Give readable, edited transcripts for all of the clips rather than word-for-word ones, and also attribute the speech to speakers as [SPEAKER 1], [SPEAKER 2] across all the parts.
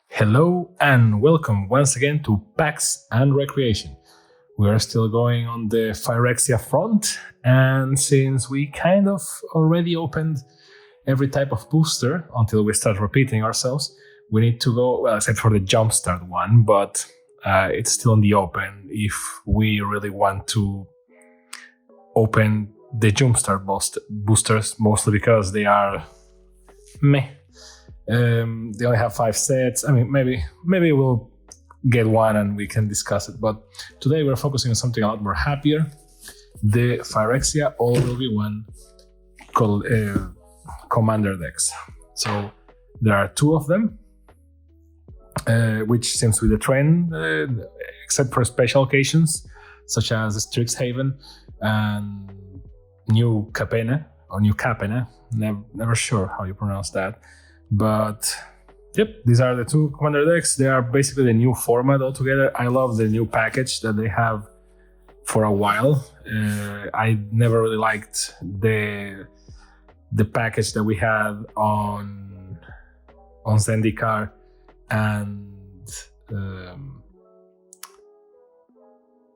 [SPEAKER 1] Hello and welcome once again to Packs&Recreation. We are still going on the Phyrexia front, and since we kind of already opened every type of booster until we start repeating ourselves, we need to go, well, except for the jumpstart one, but it's still in the open if we really want to open the jumpstart boosters, mostly because they are meh. They only have 5 sets. I mean, maybe we'll get one and we can discuss it. But today we're focusing on something a lot more happier: the Phyrexia All-1 called Commander decks. So there are 2 of them, which seems to be the trend, except for special occasions such as Strixhaven and New Capena or New Capena. Never sure how you pronounce that. But yep, these are the 2 commander decks. They are basically the new format altogether. I love the new package that they have for a while. I never really liked the package that we had on Zendikar and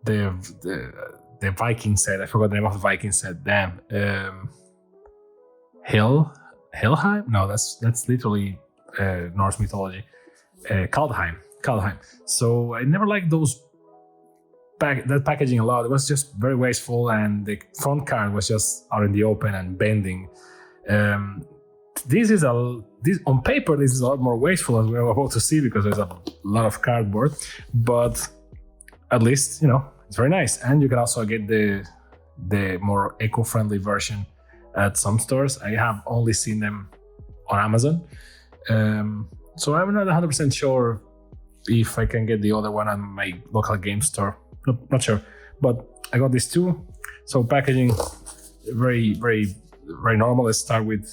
[SPEAKER 1] the Viking set. I forgot the name of the Viking set. Damn. Helheim? No, that's literally Norse mythology. Kaldheim. So I never liked that packaging a lot. It was just very wasteful, and the front card was just out in the open and bending. This on paper this is a lot more wasteful, as we're about to see, because there's a lot of cardboard. But at least it's very nice, and you can also get the more eco-friendly version at some stores. I have only seen them on Amazon. So I'm not 100% sure if I can get the other one at my local game store. Not sure. But I got these 2. So packaging, very, very, very normal. Let's start with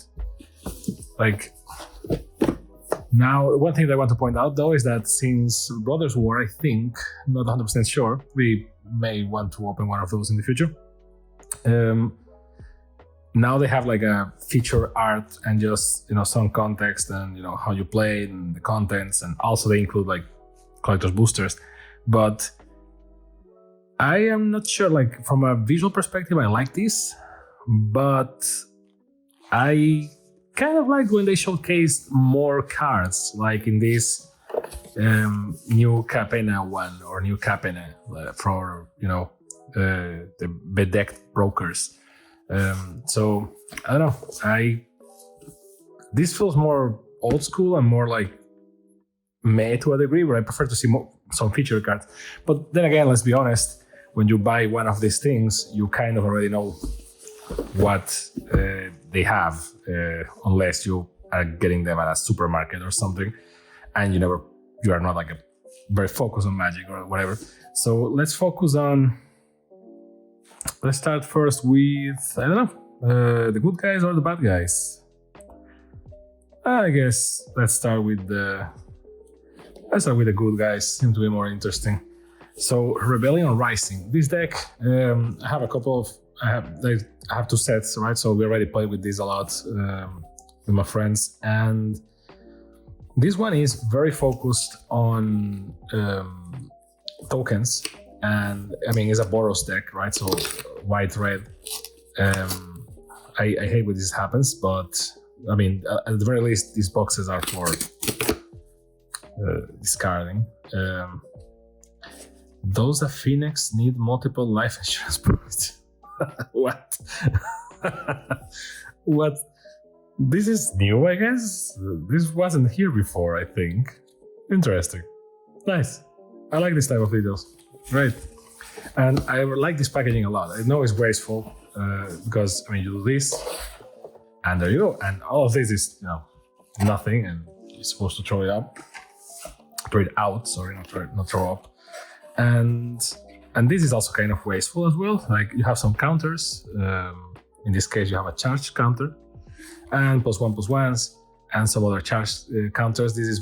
[SPEAKER 1] now, one thing that I want to point out though is that since Brothers War, I think, not 100% sure, we may want to open one of those in the future. Now they have a feature art and just some context and how you play it and the contents, and also they include collector's boosters. But I am not sure, from a visual perspective, I like this, but I kind of like when they showcase more cards, like in this New Capena one or New Capena for the bedecked brokers. So I don't know. This feels more old school and more meh to a degree, but I prefer to see some feature cards. But then again, let's be honest, when you buy one of these things, you kind of already know what they have, unless you are getting them at a supermarket or something, and you are not very focused on Magic or whatever. So let's start first with, I don't know, the good guys or the bad guys. I guess let's start with the good guys. Seem to be more interesting. So Rebellion Rising. This deck, I have a couple of. I have 2 sets, right? So we already played with this a lot with my friends, and this one is very focused on tokens. And I mean, it's a Boros deck, right? So white, red. I hate when this happens, but I mean, at the very least, these boxes are for discarding. Those that Phoenix need multiple life insurance products. What? What? This is new, I guess. This wasn't here before, I think. Interesting. Nice. I like this type of details. Right. And I like this packaging a lot. I know it's wasteful because, I mean, you do this, and there you go. And all of this is, nothing, and you're supposed to throw it out. Sorry, not throw up. And this is also kind of wasteful as well. You have some counters. In this case, you have a charge counter and +1/+1s and some other charge counters. This is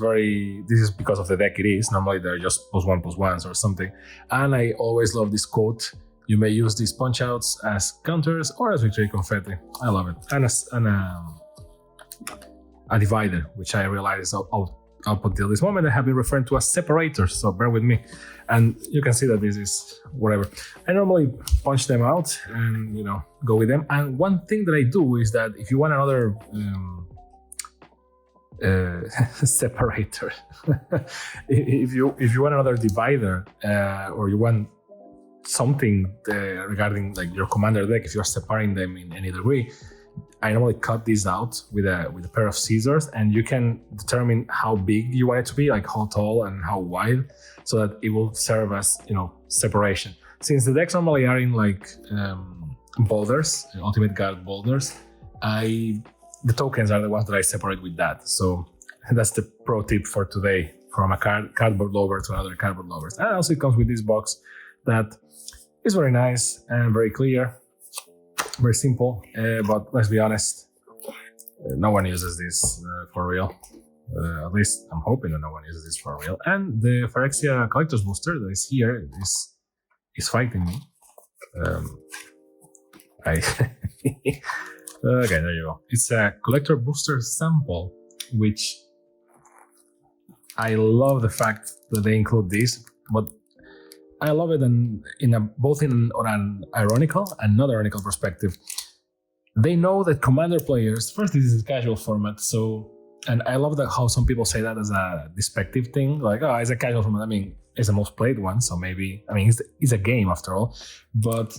[SPEAKER 1] because of the deck it is. Normally they're just +1/+1s or something. And I always love this quote You may use these punch outs as counters or as victory confetti. I love it. And a divider, which I realized up until this moment I have been referring to as separators, so bear with me. And you can see that this is whatever. I normally punch them out and go with them. And one thing that I do is that if you want another separator, if you want another divider, or you want something regarding like your commander deck, if you're separating them in any degree, I normally cut these out with a pair of scissors, and you can determine how big you want it to be, like how tall and how wide, so that it will serve as separation. Since the decks normally are in like boulders, ultimate guard boulders, the tokens are the ones that I separate with that. So that's the pro tip for today, from a cardboard lover to another cardboard lover. And also it comes with this box that is very nice and very clear. Very simple, but let's be honest, no one uses this for real. At least I'm hoping that no one uses this for real. And the Phyrexia collector's booster that is here is fighting me. Okay, there you go. It's a collector booster sample, which I love the fact that they include this, but I love it both on an ironical and not ironical perspective. They know that commander players, first, this is a casual format, and I love that how some people say that as a despective thing, like, oh, it's a casual format. I mean, it's the most played one, so maybe, I mean, it's a game after all. But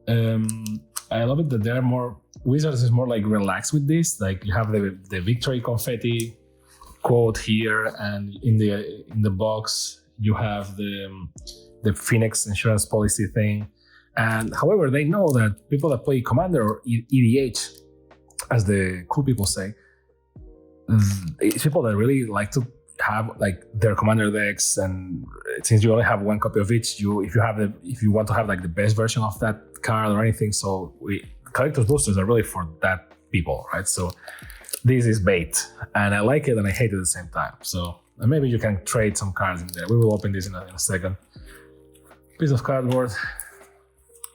[SPEAKER 1] I love it that they're more, Wizards is more like relaxed with this. Like you have the victory confetti quote here, and in the box you have the Phoenix insurance policy thing. And however, they know that people that play Commander or EDH, as the cool people say, it's people that really like to have like their Commander decks. And since you only have one copy of each, if you want to have like the best version of that card or anything, so collector's boosters are really for that people, right? So this is bait, and I like it and I hate it at the same time. So maybe you can trade some cards in there. We will open this in a second. Piece of cardboard,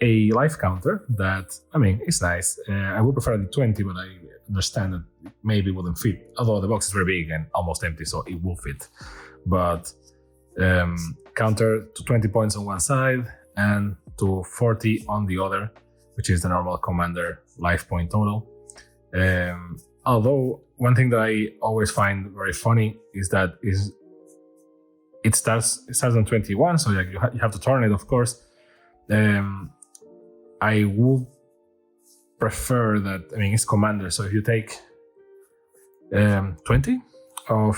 [SPEAKER 1] a life counter that, I mean, it's nice. I would prefer the 20, but I understand that maybe wouldn't fit. Although the box is very big and almost empty, so it will fit. But counter to 20 points on one side and to 40 on the other, which is the normal commander life point total. Although one thing that I always find very funny is that it starts on 21, so you have to turn it, of course. I would prefer that, I mean, it's commander, so if you take 20 of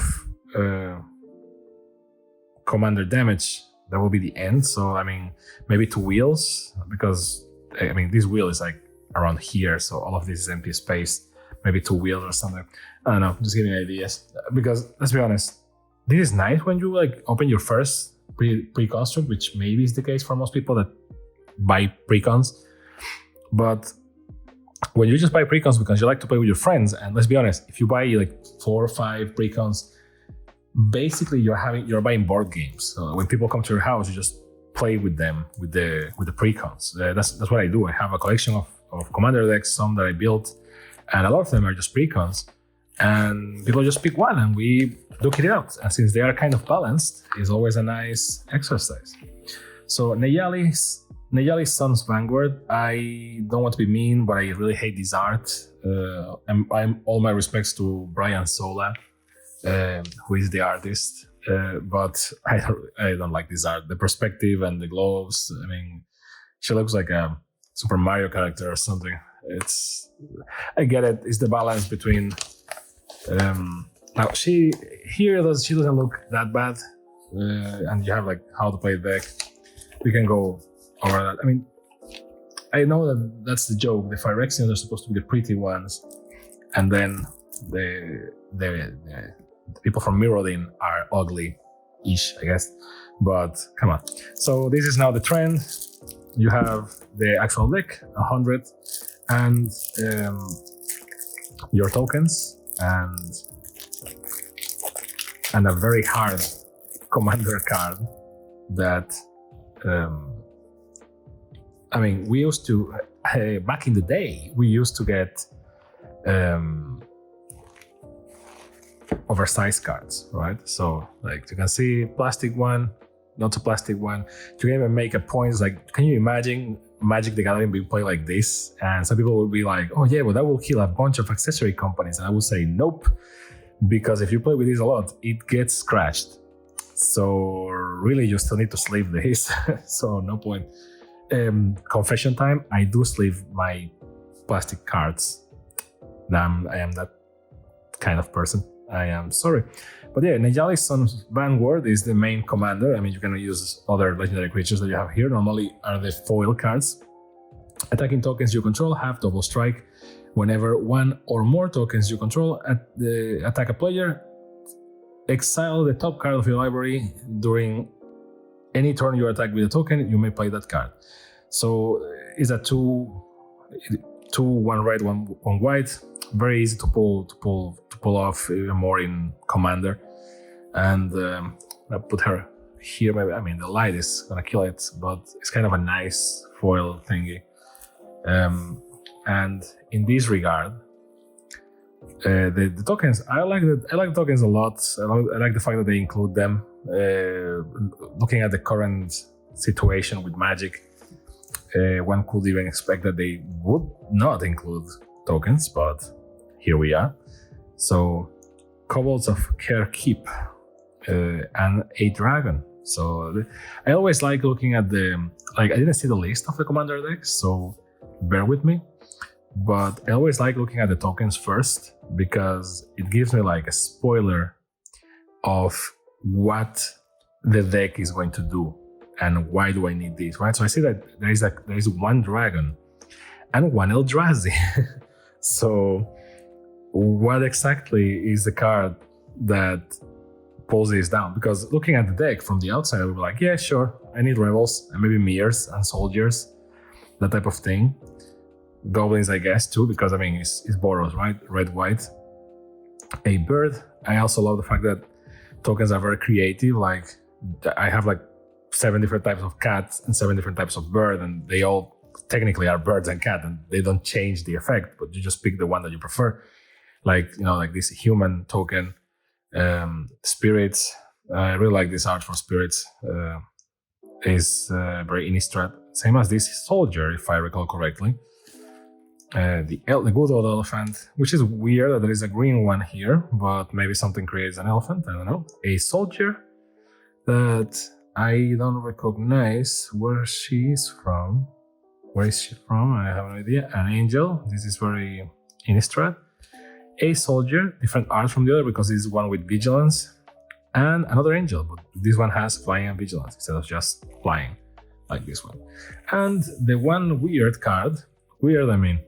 [SPEAKER 1] commander damage, that will be the end. So, I mean, maybe 2 wheels, because, I mean, this wheel is like around here, so all of this is empty space. Maybe 2 wheels or something. I don't know, just giving ideas. Because, let's be honest, this is nice when you like open your first pre-construct, which maybe is the case for most people that buy pre-cons. But when you just buy pre-cons because you like to play with your friends, and let's be honest, if you buy like 4 or 5 pre-cons, basically you're buying board games. So when people come to your house, you just play with them with the pre-cons. That's what I do. I have a collection of commander decks, some that I built, and a lot of them are just pre-cons. And people just pick one and we duke it out. And since they are kind of balanced, it's always a nice exercise. So Neyali's Sun's Vanguard, I don't want to be mean, but I really hate this art. I'm all my respects to Brian Sola, who is the artist. But I don't like this art. The perspective and the gloves, I mean, she looks like a Super Mario character or something. I get it. It's the balance between. Now she doesn't look that bad, and you have like how to play the deck. We can go over that. I mean, I know that that's the joke. The Phyrexians are supposed to be the pretty ones, and then the people from Mirrodin are ugly-ish, I guess. But come on. So this is now the trend. You have the actual deck, 100, and your tokens, and a very hard commander card that I mean, we used to, back in the day, we used to get oversized cards, right? So like you can see plastic one, not a plastic one. You can even make a point, like, can you imagine Magic the Gathering being played like this? And some people would be like, oh yeah, but that will kill a bunch of accessory companies. And I would say, nope, because if you play with this a lot, it gets scratched. So really you still need to sleeve this. So no point. Confession time, I do sleeve my plastic cards. I am that kind of person. I am sorry. But yeah, Neyali Sun's Vanguard is the main commander. I mean, you can use other legendary creatures that you have here. Normally are the foil cards. Attacking tokens you control have double strike. Whenever one or more tokens you control attack a player, exile the top card of your library. During any turn you attack with a token, you may play that card. So it's a two, one red, one white. Very easy to pull off, even more in Commander. And I put her here. Maybe, I mean, the light is gonna kill it, but it's kind of a nice foil thingy. And in this regard, the tokens, I like the tokens a lot. I like the fact that they include them. Looking at the current situation with Magic, one could even expect that they would not include tokens, but here we are. So, Kobolds of Care Keep and a dragon. So I always like looking at I didn't see the list of the commander decks, so bear with me. But I always like looking at the tokens first, because it gives me like a spoiler of what the deck is going to do and why do I need this, right? So I see that there is one dragon and one Eldrazi. So what exactly is the card that pulls this down? Because looking at the deck from the outside, I would be like, yeah, sure, I need Rebels and maybe Mirrors and Soldiers, that type of thing. Goblins, I guess, too, because I mean, it's Boros, right? Red, white. A bird. I also love the fact that tokens are very creative. Like, I have like 7 different types of cats and 7 different types of bird, and they all technically are birds and cat, and they don't change the effect, but you just pick the one that you prefer. Like, like this human token, spirits. I really like this art for spirits. Is very Innistrad. Same as this soldier, if I recall correctly. The good old elephant, which is weird that there is a green one here, but maybe something creates an elephant, I don't know. A soldier that I don't recognize where she is from. Where is she from? I have no idea. An angel, this is very Innistrad. A soldier, different art from the other because this is one with vigilance. And another angel, but this one has flying and vigilance instead of just flying, like this one. And the one weird card, I mean,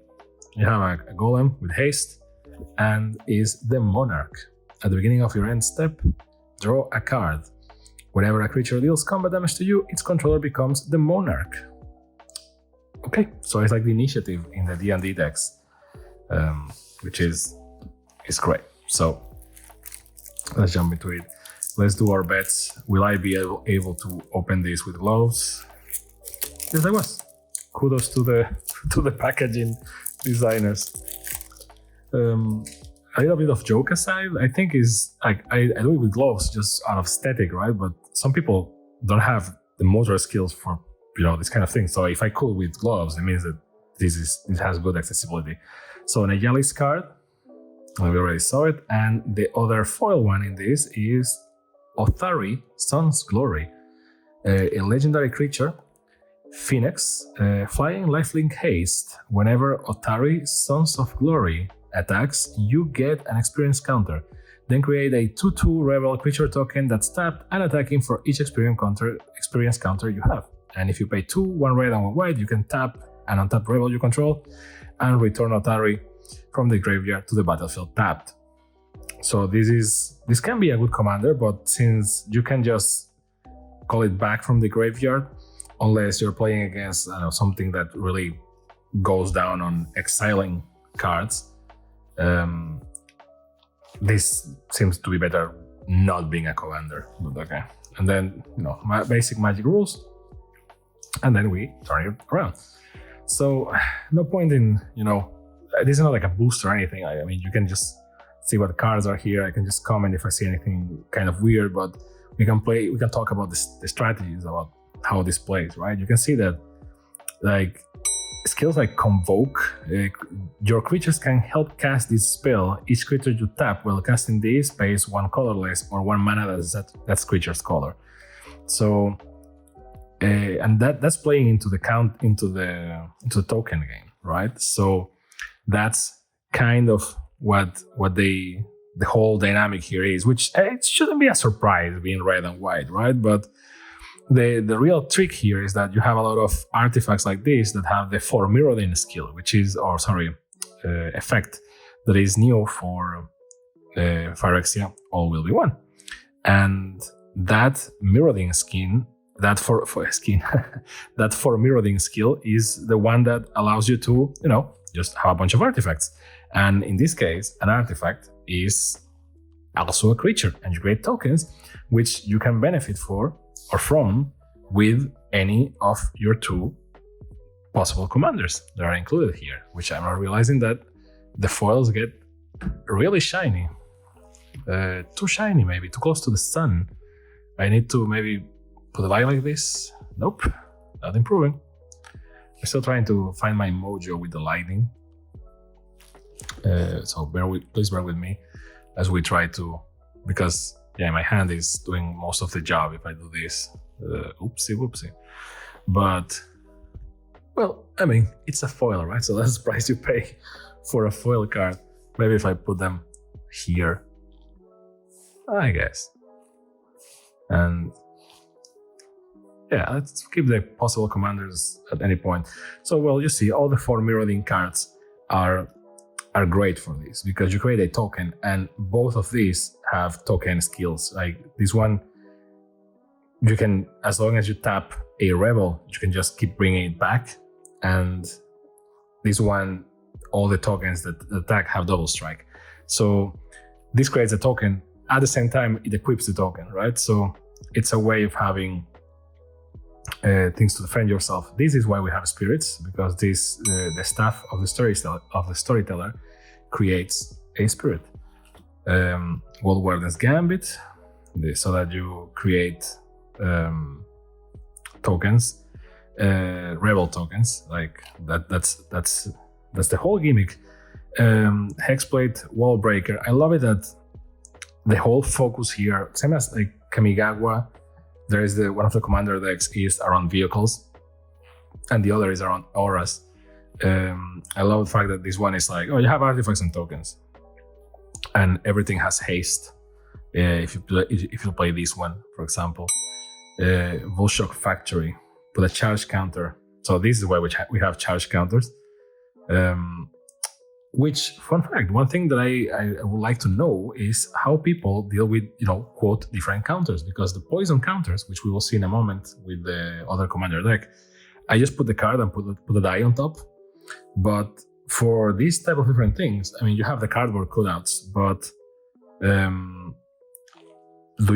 [SPEAKER 1] you have a golem with haste, and is the monarch. At the beginning of your end step, draw a card. Whenever a creature deals combat damage to you, its controller becomes the monarch. Okay, so it's like the initiative in the D&D decks, which is great. So let's jump into it. Let's do our bets. Will I be able to open this with gloves? Yes, I was. Kudos to the packaging designers. A little bit of joke aside, I think is like I do it with gloves just out of aesthetic, right? But some people don't have the motor skills for this kind of thing. So if I could with gloves, it means that this has good accessibility. So Neyali's card, we already saw it, and the other foil one in this is Othari, Sun's Glory, a legendary creature. Phoenix, flying lifelink haste. Whenever Othari, Sons of Glory attacks, you get an experience counter. Then create a 2/2 rebel creature token that's tapped and attacking for each experience counter you have. And if you pay 2, 1 red and 1 white, you can tap an untapped rebel you control and return Othari from the graveyard to the battlefield tapped. So this can be a good commander, but since you can just call it back from the graveyard, unless you're playing against something that really goes down on exiling cards, this seems to be better not being a commander, but okay. And then, basic Magic rules. and then we turn it around. So no point in, this is not like a boost or anything. I mean, you can just see what cards are here. I can just comment if I see anything kind of weird, but we can talk about the strategies about how this plays, right? You can see that like skills like Convoke, your creatures can help cast this spell. Each creature you tap while casting this pays one colorless or one mana that's creature's color. So and that's playing into the token game, right? So that's kind of what the whole dynamic here is, which it shouldn't be a surprise being red and white, right? But the real trick here is that you have a lot of artifacts like this that have the For Mirroring skill, which is, effect that is new for Phyrexia, All Will Be One. And that mirroring skin, that for mirroring skill is the one that allows you to, just have a bunch of artifacts. And in this case, an artifact is also a creature, and you create tokens which you can benefit from with any of your two possible commanders that are included here, which I'm now realizing that the foils get really shiny. Too shiny, maybe, too close to the sun. I need to maybe put a light like this. Nope, not improving. I'm still trying to find my mojo with the lighting. So please bear with me as we try to, because my hand is doing most of the job if I do this. Oopsie whoopsie. But, well, I mean, it's a foil, right? So that's the price you pay for a foil card. Maybe if I put them here, I guess. And let's keep the possible commanders at any point. So, well, you see, all the four mirroring cards are great for this because you create a token, and both of these have token skills. Like this one, you can, as long as you tap a rebel, you can just keep bringing it back. And this one, all the tokens that attack have double strike. So this creates a token. At the same time, it equips the token, right? So it's a way of having things to defend yourself. This is why we have spirits, because this the staff of the storyteller creates a spirit. World Warden's Gambit, so that you create tokens, rebel tokens, like that. That's the whole gimmick. Hexblade, Wallbreaker. I love it that the whole focus here, same as like Kamigawa, there is one of the commander decks is around vehicles, and the other is around auras. I love the fact that this one is like, you have artifacts and tokens, and everything has haste. If you play this one, for example, Volshock Factory, put a charge counter. So this is why we have charge counters. Which, fun fact, one thing that I would like to know is how people deal with, quote, different counters, because the poison counters, which we will see in a moment with the other commander deck, I just put the card and put the die on top. But for these type of different things, I mean, you have the cardboard cutouts, but do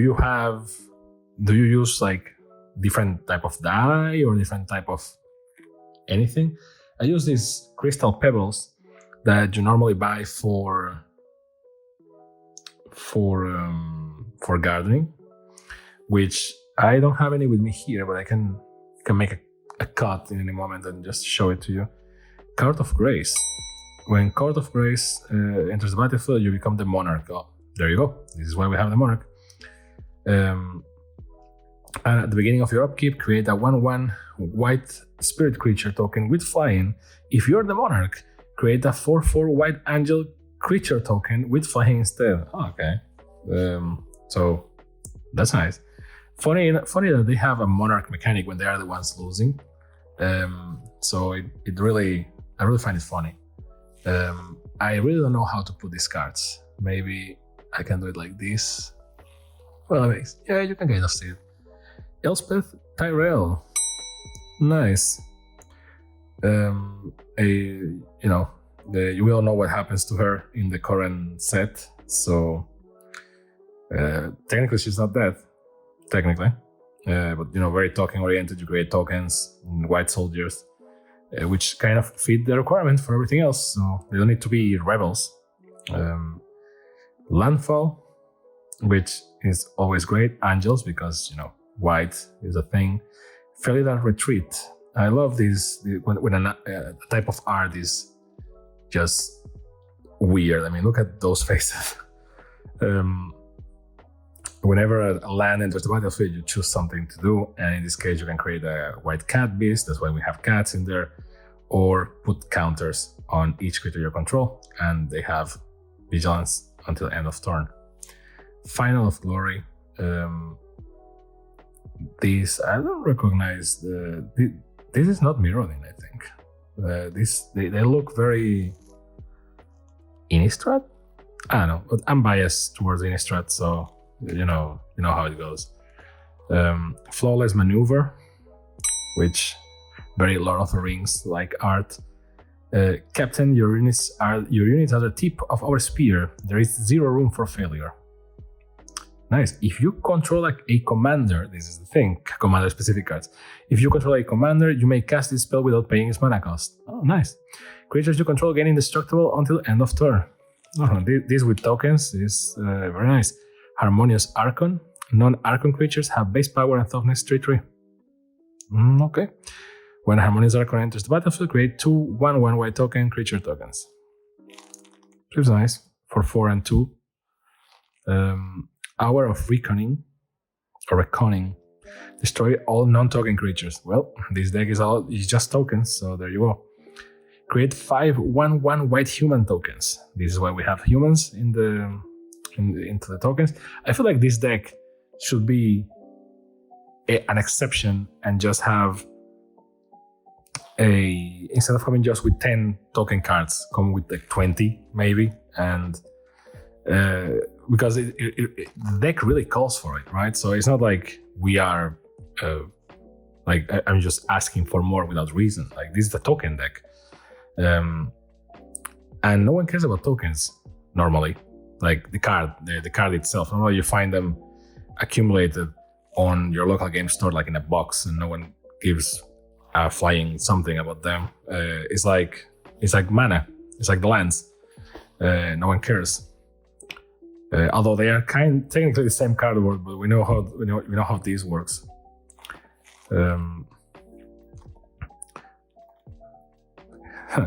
[SPEAKER 1] you use like different type of die or different type of anything? I use these crystal pebbles that you normally buy for gardening, which I don't have any with me here, but I can make a cut in any moment and just show it to you. Card of Grace. When Card of Grace enters the battlefield, you become the Monarch. Oh, there you go. This is why we have the Monarch. And at the beginning of your upkeep, create a 1/1 white spirit creature token with flying. If you're the Monarch, create a 4/4 white angel creature token with flying instead. Oh, okay. So that's nice. Funny that they have a Monarch mechanic when they are the ones losing. So I really find it funny. I really don't know how to put these cards. Maybe I can do it like this. Well, you can kind of see it. Elspeth Tyrell. Nice. We all know what happens to her in the current set, so technically she's not dead. Technically, but very token oriented. You create tokens, white soldiers, which kind of fit the requirement for everything else. So they don't need to be rebels. Landfall, which is always great. Angels, because white is a thing. Felidar Retreat. I love this when a type of art is just weird. I mean, look at those faces. Whenever a land enters the battlefield, you choose something to do, and in this case, you can create a white cat beast. That's why we have cats in there, or put counters on each creature you control, and they have vigilance until end of turn. Final of Glory. This I don't recognize. This is not Mirrodin, I think. They look very Innistrad. I don't know, but I'm biased towards Innistrad, so you know how it goes. Flawless Maneuver, which very Lord of the Rings like art. Captain, your units are at the tip of our spear. There is 0 room for failure. Nice. If you control a commander, this is the thing, commander specific cards. If you control a commander, you may cast this spell without paying its mana cost. Oh, nice. Creatures you control gain indestructible until end of turn. Oh, this with tokens is very nice. Harmonious Archon. Non-Archon creatures have base power and toughness 3/3. Okay. When Harmonious Archon enters the battlefield, create 2 1/1 white token creature tokens. Seems nice for 4 and 2. Hour of Reckoning. Destroy all non-token creatures. Well, this deck is just tokens, so there you go. Create 5 1/1 white human tokens. This is why we have humans into the tokens. I feel like this deck should be an exception and just have instead of having just with 10 token cards, come with like 20 maybe, and because the deck really calls for it, right? So it's not like we are I'm just asking for more without reason. Like, this is the token deck, and no one cares about tokens normally. Like the card itself. Normally you find them accumulated on your local game store, like in a box, and no one gives a flying something about them. It's like mana. It's like the lands. No one cares. Although they are technically the same cardboard, but we know how this works.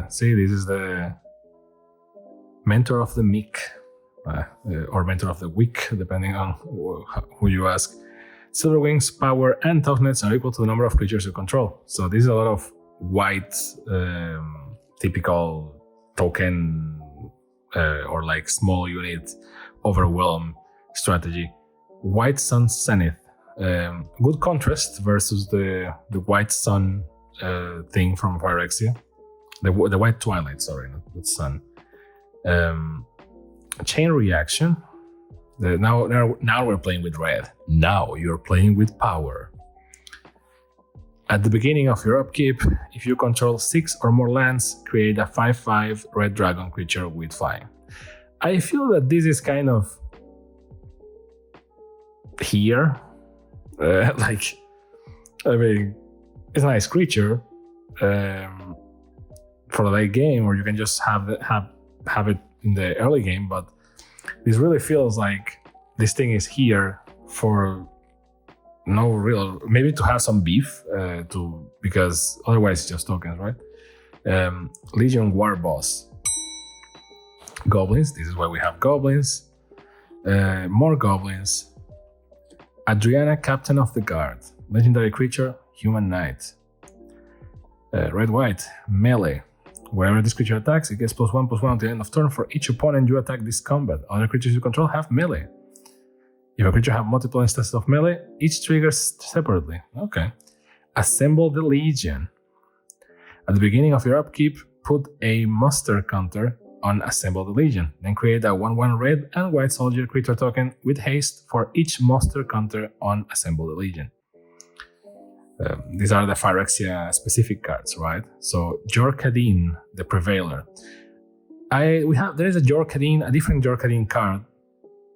[SPEAKER 1] See, this is the mentor of the meek, or mentor of the weak, depending on who you ask. Silver Wings, power, and toughness are equal to the number of creatures you control. So this is a lot of white, typical token or like small unit overwhelm strategy. White Sun Zenith, good contrast versus the White Sun thing from Phyrexia. The White Twilight, sorry, not the Sun. Chain Reaction. Now we're playing with red. Now you're playing with power. At the beginning of your upkeep, if you control 6 or more lands, create a 5/5 red dragon creature with flying. I feel that this is kind of here. It's a nice creature for the late game, or you can just have it in the early game, but this really feels like this thing is here for no real, maybe to have some beef, because otherwise it's just tokens, right? Legion War Boss. Goblins, this is why we have goblins. More goblins. Adriana, Captain of the Guard. Legendary creature, Human Knight. Red-white, melee. Wherever this creature attacks, it gets +1/+1 until the end of turn for each opponent you attack this combat. Other creatures you control have melee. If a creature has multiple instances of melee, each triggers separately. Okay. Assemble the Legion. At the beginning of your upkeep, put a muster counter on Assemble the Legion. Then create a 1/1 red and white soldier creature token with haste for each muster counter on Assemble the Legion. These are the Phyrexia specific cards, right? So Jorkadin, the Prevailer. There is a different Jorkadin card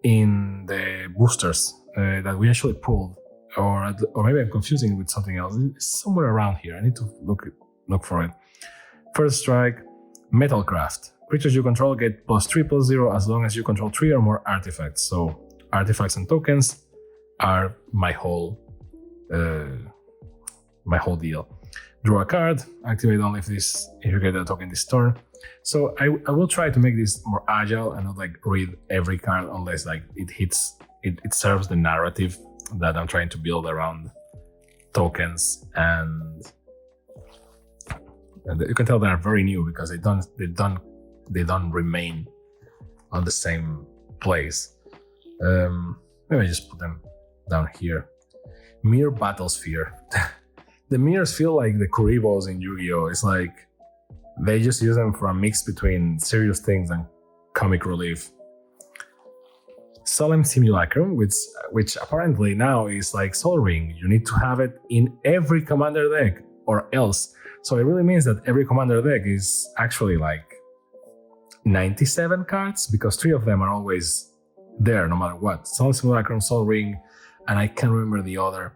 [SPEAKER 1] in the boosters that we actually pulled or maybe I'm confusing it with something else. It's somewhere around here. I need to look for it. First strike, Metalcraft. Creatures you control get +3/+0 as long as you control 3 or more artifacts. So artifacts and tokens are my whole deal. Draw a card, activate only if you get a token this turn. So I will try to make this more agile and not like read every card unless like it serves the narrative that I'm trying to build around tokens, and you can tell they are very new because they don't remain on the same place. Maybe I just put them down here. Mirror Battlesphere. The mirrors feel like the Kuribos in Yu-Gi-Oh! It's like they just use them for a mix between serious things and comic relief. Solemn Simulacrum, which apparently now is like Sol Ring. You need to have it in every commander deck or else. So it really means that every commander deck is actually like 97 cards because 3 of them are always there no matter what. Solemn Simulacrum, Sol Ring, and I can't remember the other.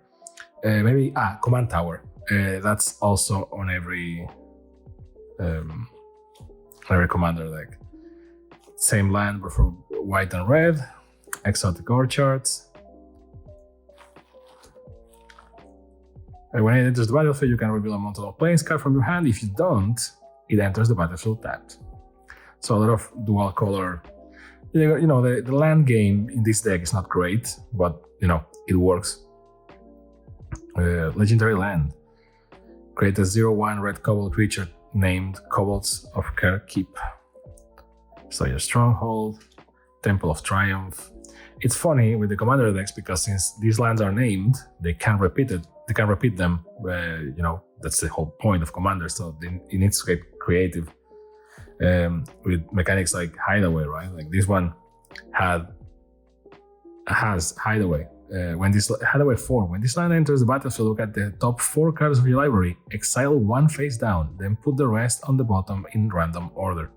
[SPEAKER 1] Maybe Command Tower. That's also on every commander deck. Same land but for white and red. Exotic Orchards. When it enters the battlefield, you can reveal a multiple planes card from your hand. If you don't, it enters the battlefield tapped. So a lot of dual color. You know, the land game in this deck is not great, but you know it works. Legendary Land. Create a 0/1 red kobold creature named Kobolds of Keep. So your Stronghold, Temple of Triumph. It's funny with the commander decks because since these lands are named, they can't repeat it. They can repeat them. You know, that's the whole point of commander. So it needs to get creative with mechanics like Hideaway, right? Like this one has Hideaway. When this Hideaway 4, when this land enters the battlefield, look at the top 4 cards of your library, exile 1 face down, then put the rest on the bottom in random order.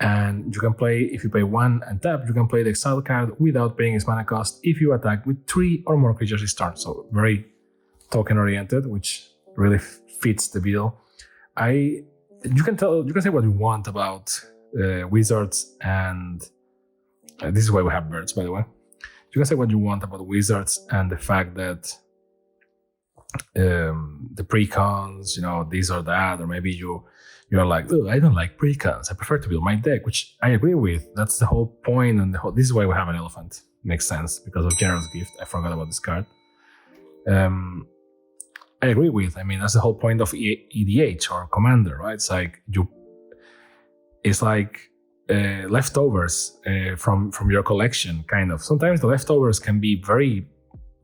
[SPEAKER 1] And you can play, if you pay 1 and tap, you can play the exile card without paying its mana cost if you attack with 3 or more creatures this turn. So very token oriented, which really fits the bill. You can say what you want about wizards, and this is why we have birds, by the way. You can say what you want about wizards and the fact that the precons, you know, this or that, or maybe you're like, oh, I don't like precons. I prefer to build my deck, which I agree with. That's the whole point, and this is why we have an elephant. Makes sense because of Generous Gift. I forgot about this card. I agree with. I mean, that's the whole point of EDH or Commander, right? It's like leftovers from your collection, kind of. Sometimes the leftovers can be very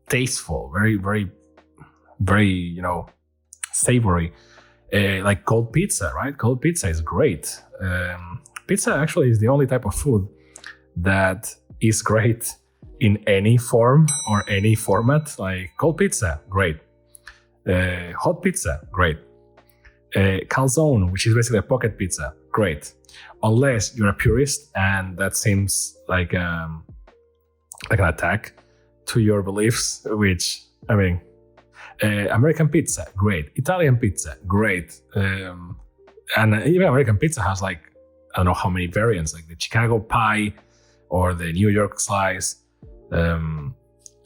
[SPEAKER 1] tasteful, very, very, very, you know, savory. Like cold pizza, right? Cold pizza is great. Pizza actually is the only type of food that is great in any form or any format. Like cold pizza, great. Hot pizza, great. Calzone, which is basically a pocket pizza, great. Unless you're a purist and that seems like an attack to your beliefs, which, I mean, American pizza, great. Italian pizza, great. And even American pizza has like, I don't know how many variants, like the Chicago pie or the New York slice.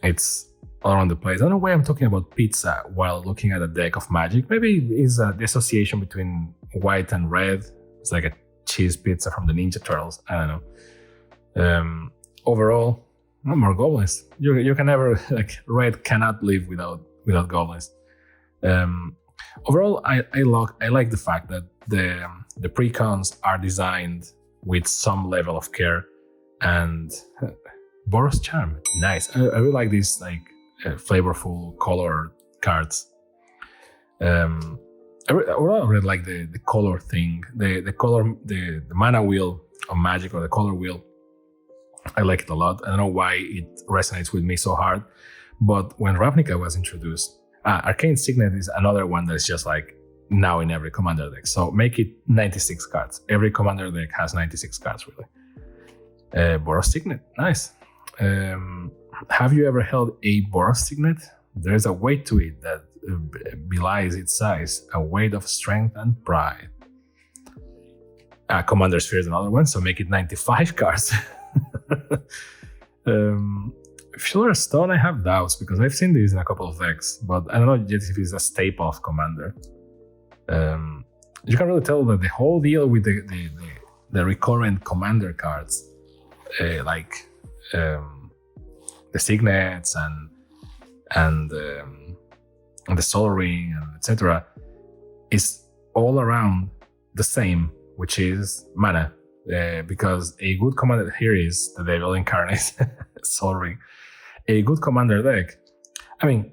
[SPEAKER 1] It's all around the place. I don't know why I'm talking about pizza while looking at a deck of Magic. Maybe it's the association between white and red. It's like a cheese pizza from the Ninja Turtles. I don't know. Overall, no more goblins. You can never, like, red cannot live without goblins. Overall, I like the fact that the precons are designed with some level of care, and Boros Charm, nice. I really like these like flavorful color cards. I really like the color thing, the color, the mana wheel of Magic, or the color wheel. I like it a lot. I don't know why it resonates with me so hard, but when Ravnica was introduced, Arcane Signet is another one that's just like now in every commander deck. So make it 96 cards. Every commander deck has 96 cards, really. Boros Signet, nice. Have you ever held a Boros signet? There's a weight to it that belies its size, a weight of strength and pride. Commander Sphere is another one, so make it 95 cards. Filler Stone, I have doubts because I've seen these in a couple of decks, but I don't know yet if it's a staple of Commander. You can really tell that the whole deal with the recurrent Commander cards, like the signets and the Soul Ring and etc., is all around the same, which is mana. Because a good commander here is the Devil Incarnate Soul Ring. A good commander deck. I mean,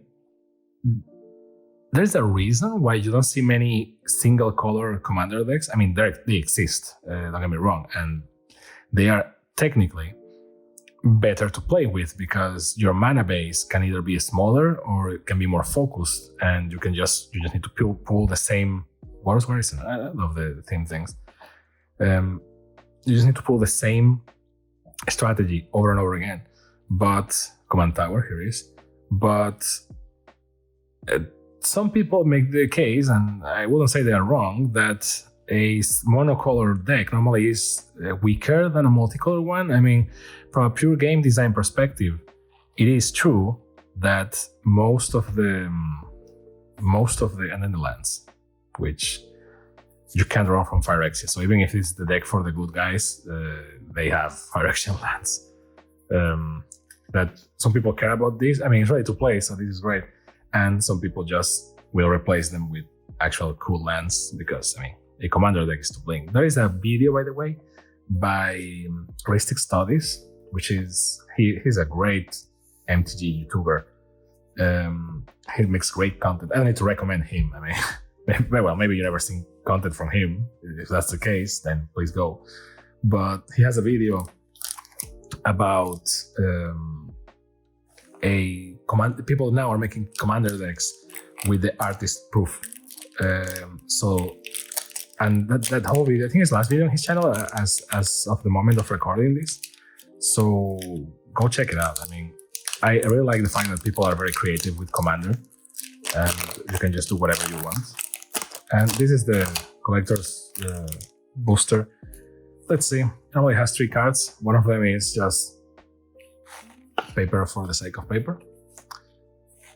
[SPEAKER 1] there's a reason why you don't see many single color commander decks. I mean, they exist, don't get me wrong, and they are technically better to play with because your mana base can either be smaller or it can be more focused, and you just need to pull the same Boros Garrison. I love the theme things. You just need to pull the same strategy over and over again. But Command Tower here is. But some people make the case, and I wouldn't say they are wrong, that a monocolor deck normally is weaker than a multicolor one. I mean, from a pure game design perspective, it is true that most of the and then the lands, which you can't run from Phyrexia. So even if it's the deck for the good guys, they have Phyrexian lands. That some people care about this. I mean, it's ready to play, so this is great. And some people just will replace them with actual cool lands because, I mean, a commander deck is to blink. There is a video, by the way, by Ristic Studies, which is, he's a great MTG YouTuber. He makes great content. I don't need to recommend him. I mean, well, maybe you've never seen content from him. If that's the case, then please go. But he has a video about people now are making commander decks with the artist proof. And that whole video, I think it's last video on his channel as of the moment of recording this. So go check it out. I mean, I really like the fact that people are very creative with Commander and you can just do whatever you want. And this is the collector's booster. Let's see. It only has 3 cards. One of them is just paper for the sake of paper.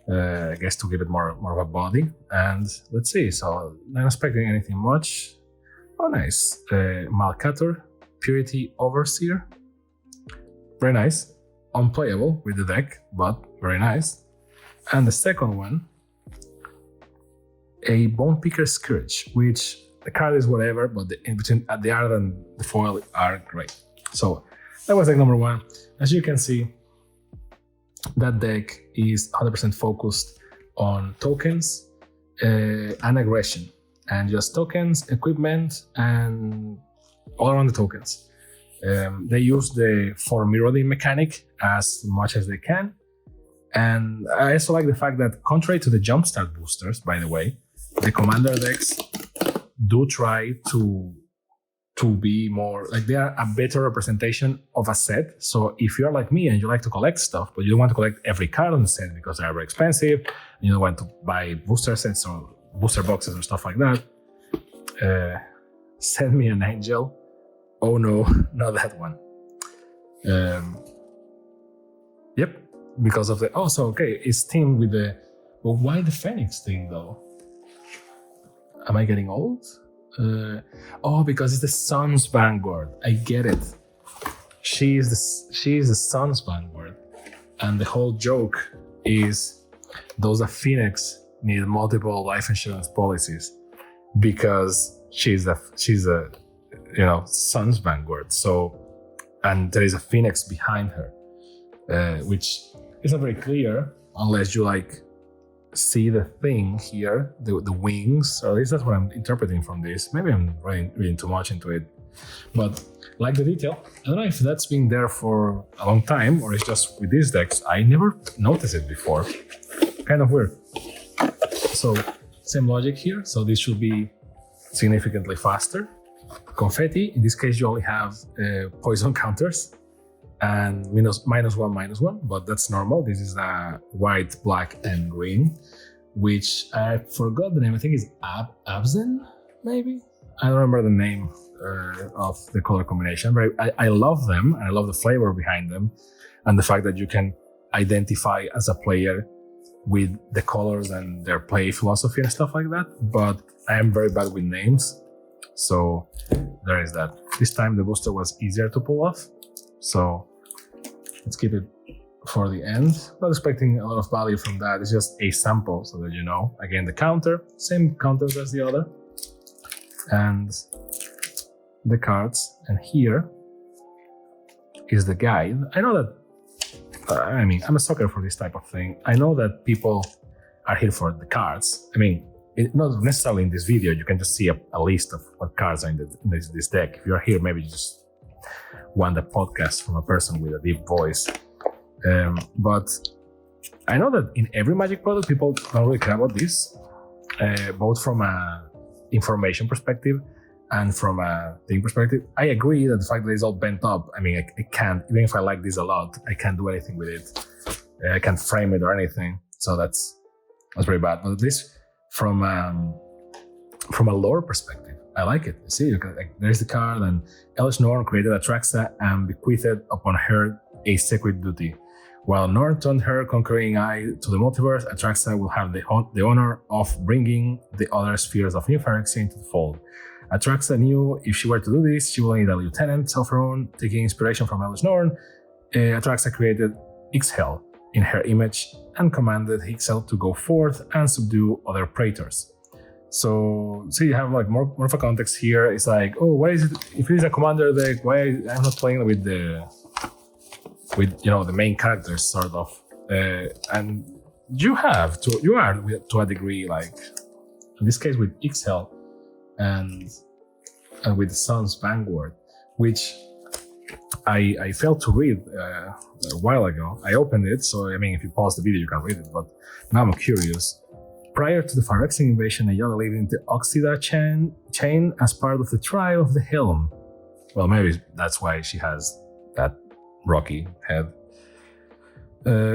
[SPEAKER 1] I guess to give it more of a body. And let's see. So not expecting anything much. Oh, nice. Malcator, Purity Overseer. Very nice. Unplayable with the deck, but very nice. And the second one, a Bone Picker Scourge, which the card is whatever, but the art and the foil are great. So that was deck number 1. As you can see, that deck is 100% focused on tokens and aggression, and just tokens, equipment, and all around the tokens. They use the 4 mirroring mechanic as much as they can. And I also like the fact that, contrary to the Jumpstart boosters, by the way, the commander decks do try to be more, like they are a better representation of a set. So if you're like me and you like to collect stuff, but you don't want to collect every card on the set because they're very expensive, and you don't want to buy booster sets or booster boxes or stuff like that, send me an angel. Oh no, not that one. Yep, because of the, oh, so okay, it's teamed with the, but why the Phoenix thing though? Am I getting old? Oh, because it's the Sun's Vanguard. I get it. She is the Sun's Vanguard, and the whole joke is those of Phoenix need multiple life insurance policies because she's a Sun's Vanguard. So, and there is a Phoenix behind her, which isn't very clear unless you like see the thing here, the wings, or at least that's what I'm interpreting from this. Maybe I'm reading too much into it, but like the detail. I don't know if that's been there for a long time or it's just with these decks. I never noticed it before. Kind of weird. So same logic here. So this should be significantly faster. Confetti, in this case you only have poison counters, and -1/-1, but that's normal. This is white, black, and green, which I forgot the name. I think it's Absen, maybe? I don't remember the name of the color combination, but I love them, and I love the flavor behind them, and the fact that you can identify as a player with the colors and their play philosophy and stuff like that. But I am very bad with names, so there is that. This time the booster was easier to pull off, so let's keep it for the end. Not expecting a lot of value from that. It's just a sample so that you know. Again, the counter, same contents as the other, and the cards. And here is the guide. I know that, I'm a sucker for this type of thing. I know that people are here for the cards. Not necessarily in this video. You can just see a list of what cards are in this deck. If you're here, maybe you just want a podcast from a person with a deep voice. But I know that in every Magic product, people don't really care about this, both from a information perspective and from a thing perspective. I agree that the fact that it's all bent up, I can't, even if I like this a lot, I can't do anything with it. I can't frame it or anything. So that's very bad. But at least from a lore perspective, I like it. See, there's the card, and Elish Norn created Atraxa and bequeathed upon her a sacred duty. While Norn turned her conquering eye to the multiverse, Atraxa will have the honor of bringing the other spheres of New Phyrexia into the fold. Atraxa knew if she were to do this, she will need a lieutenant of her own. Taking inspiration from Elish Norn, Atraxa created Ixhel in her image and commanded Ixhel to go forth and subdue other praetors. So you have like more of a context here. It's like, oh, why is it, if it is a commander deck, why I'm not playing with the main characters sort of, and you are to a degree, like in this case with Ixhel and with the Sun's Vanguard, which I failed to read a while ago. I opened it, so if you pause the video you can read it, but now I'm curious. Prior to the Phyrexian invasion, Neyali lived in the Oxida chain as part of the tribe of the Helm. Well, maybe that's why she has that rocky head.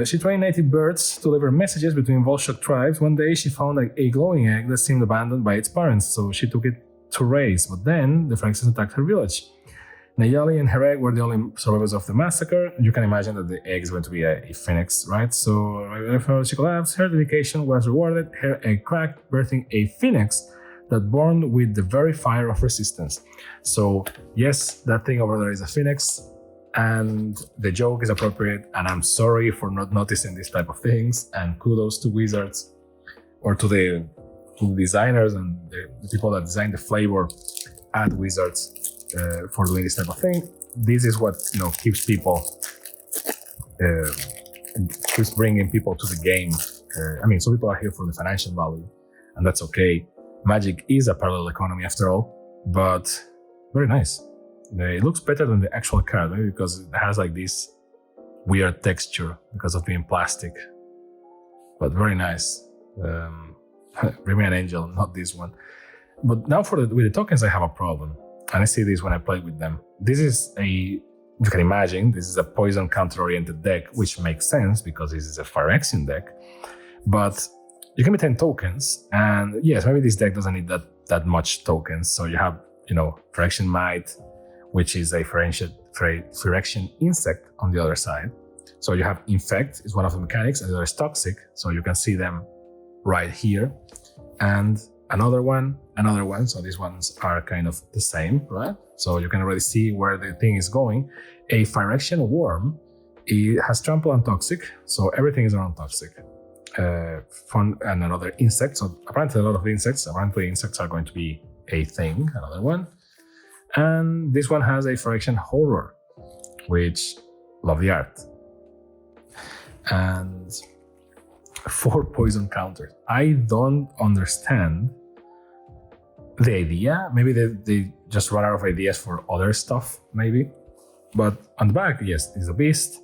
[SPEAKER 1] She trained native birds to deliver messages between Volshok tribes. One day she found a glowing egg that seemed abandoned by its parents, so she took it to raise. But then the Phyrexians attacked her village. Neyali and her egg were the only survivors of the massacre. You can imagine that the egg is going to be a phoenix, right? So right after she collapsed, her dedication was rewarded. Her egg cracked, birthing a phoenix that burned with the very fire of resistance. So yes, that thing over there is a phoenix, and the joke is appropriate, and I'm sorry for not noticing these type of things, and kudos to Wizards, or to the designers and the people that design the flavor at Wizards for doing this type of thing. This is what keeps people, keeps bringing people to the game. Some people are here for the financial value, and that's okay. Magic is a parallel economy after all, but very nice. It looks better than the actual card, maybe because it has like this weird texture because of being plastic, but very nice. Bring me an angel, not this one. But now with the tokens, I have a problem, and I see this when I play with them. This is you can imagine, this is a poison counter-oriented deck, which makes sense because this is a Phyrexian deck. But you can be 10 tokens, and yes, maybe this deck doesn't need that much tokens. So you have, Phyrexian Might, which is a Phyrexian insect on the other side. So you have Infect is one of the mechanics, and the other is Toxic. So you can see them right here. And another one. So these ones are kind of the same, right? So you can already see where the thing is going. A Phyrexian Worm, it has Trample and Toxic. So everything is around Toxic. Fun, and another insect. So apparently a lot of insects. Apparently insects are going to be a thing, another one. And this one has a Phyrexian Horror, which love the art. And 4 poison counters. I don't understand the idea. Maybe they just run out of ideas for other stuff, maybe. But on the back, yes, it's a beast.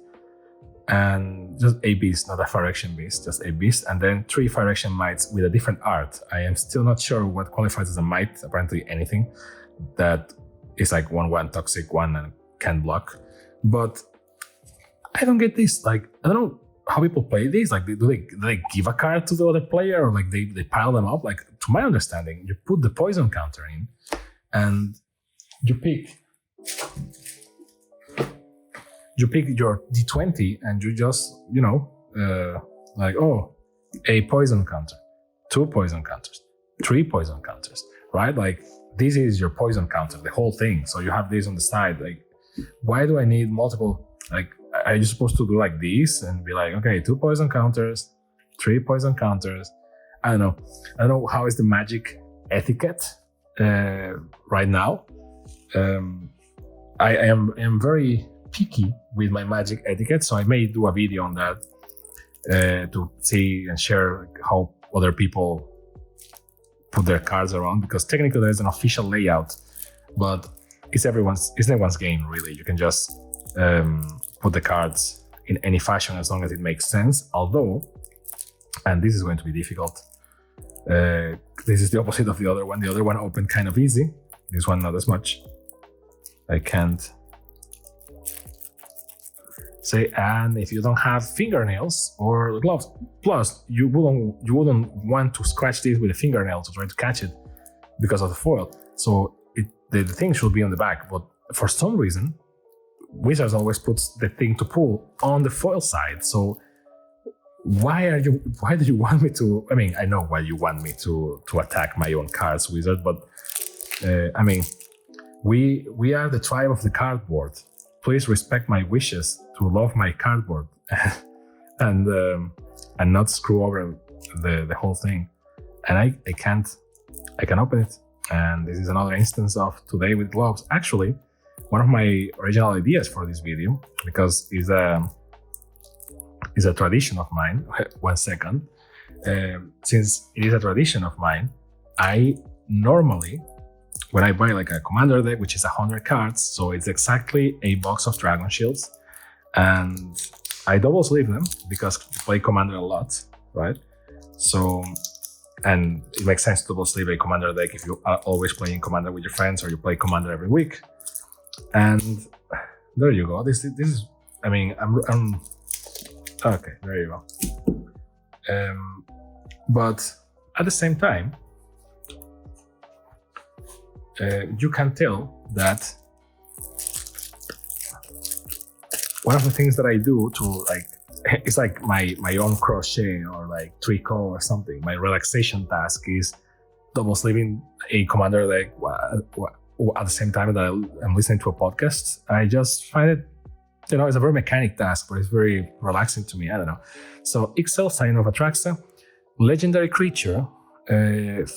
[SPEAKER 1] And just a beast, not a Phyrexian beast, just a beast. And then 3 Phyrexian mites with a different art. I am still not sure what qualifies as a might. Apparently anything that is like 1/1 Toxic 1 and can block. But I don't get this. Like, I don't know how people play these. Like, do they give a card to the other player, or like they pile them up? Like, to my understanding, you put the poison counter in, and you pick your D20, and you just, like, a poison counter, 2 poison counters, 3 poison counters, right? Like, this is your poison counter, the whole thing. So you have this on the side. Like, why do I need multiple? Like, are you supposed to do like this and be like, okay, 2 poison counters, 3 poison counters? I don't know how is the Magic etiquette right now. I am very picky with my Magic etiquette, so I may do a video on that to see and share how other people put their cards around, because technically there's an official layout, but it's everyone's game, really. You can just put the cards in any fashion as long as it makes sense. Although, and this is going to be difficult, this is the opposite of the other one. The other one opened kind of easy. This one not as much. I can't say, and if you don't have fingernails or gloves, plus you wouldn't want to scratch this with a fingernail to try to catch it because of the foil. So the thing should be on the back, but for some reason, Wizards always puts the thing to pull on the foil side. So why do you want me to? I mean, I know why you want me to attack my own cards, Wizard, but I mean, we are the tribe of the cardboard. Please respect my wishes to love my cardboard and not screw over the whole thing. And I can open it. And this is another instance of Today with Gloves. Actually, one of my original ideas for this video, because it's a tradition of mine. 1 second. Since it is a tradition of mine, I normally, when I buy like a commander deck, which is 100 cards, so it's exactly a box of Dragon Shields, and I double sleeve them because I play commander a lot, right? So, and it makes sense to double sleeve a commander deck if you are always playing commander with your friends, or you play commander every week. And there you go. This is, I mean, I'm okay. There you go. But at the same time, you can tell that one of the things that I do to, like, it's like my own crochet or like tricot or something. My relaxation task is double sleeving a commander deck at the same time that I'm listening to a podcast. I just find it, it's a very mechanic task, but it's very relaxing to me. I don't know. So Ixhel, Sign of Atraxa, legendary creature,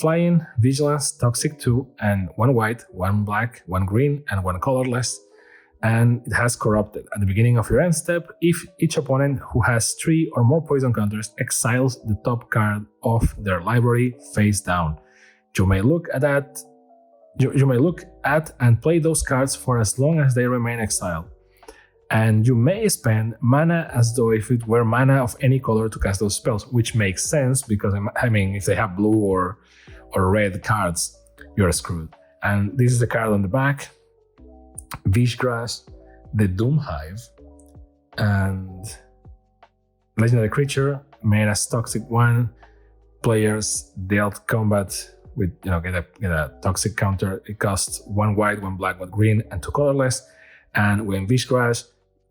[SPEAKER 1] flying, vigilance, toxic 2, and 1 white, 1 black, 1 green, and 1 colorless. And it has corrupted. At the beginning of your end step, if each opponent who has 3 or more poison counters exiles the top card of their library face down, you may look at that. You may look at and play those cards for as long as they remain exiled. And you may spend mana as though if it were mana of any color to cast those spells, which makes sense because, I mean, if they have blue or red cards, you're screwed. And this is the card on the back. Vishgrass, the Doomhive, and legendary creature, made as toxic 1. Players dealt combat with, get a toxic counter. It costs 1 white, 1 black, 1 green, and 2 colorless. And when Vishgrass,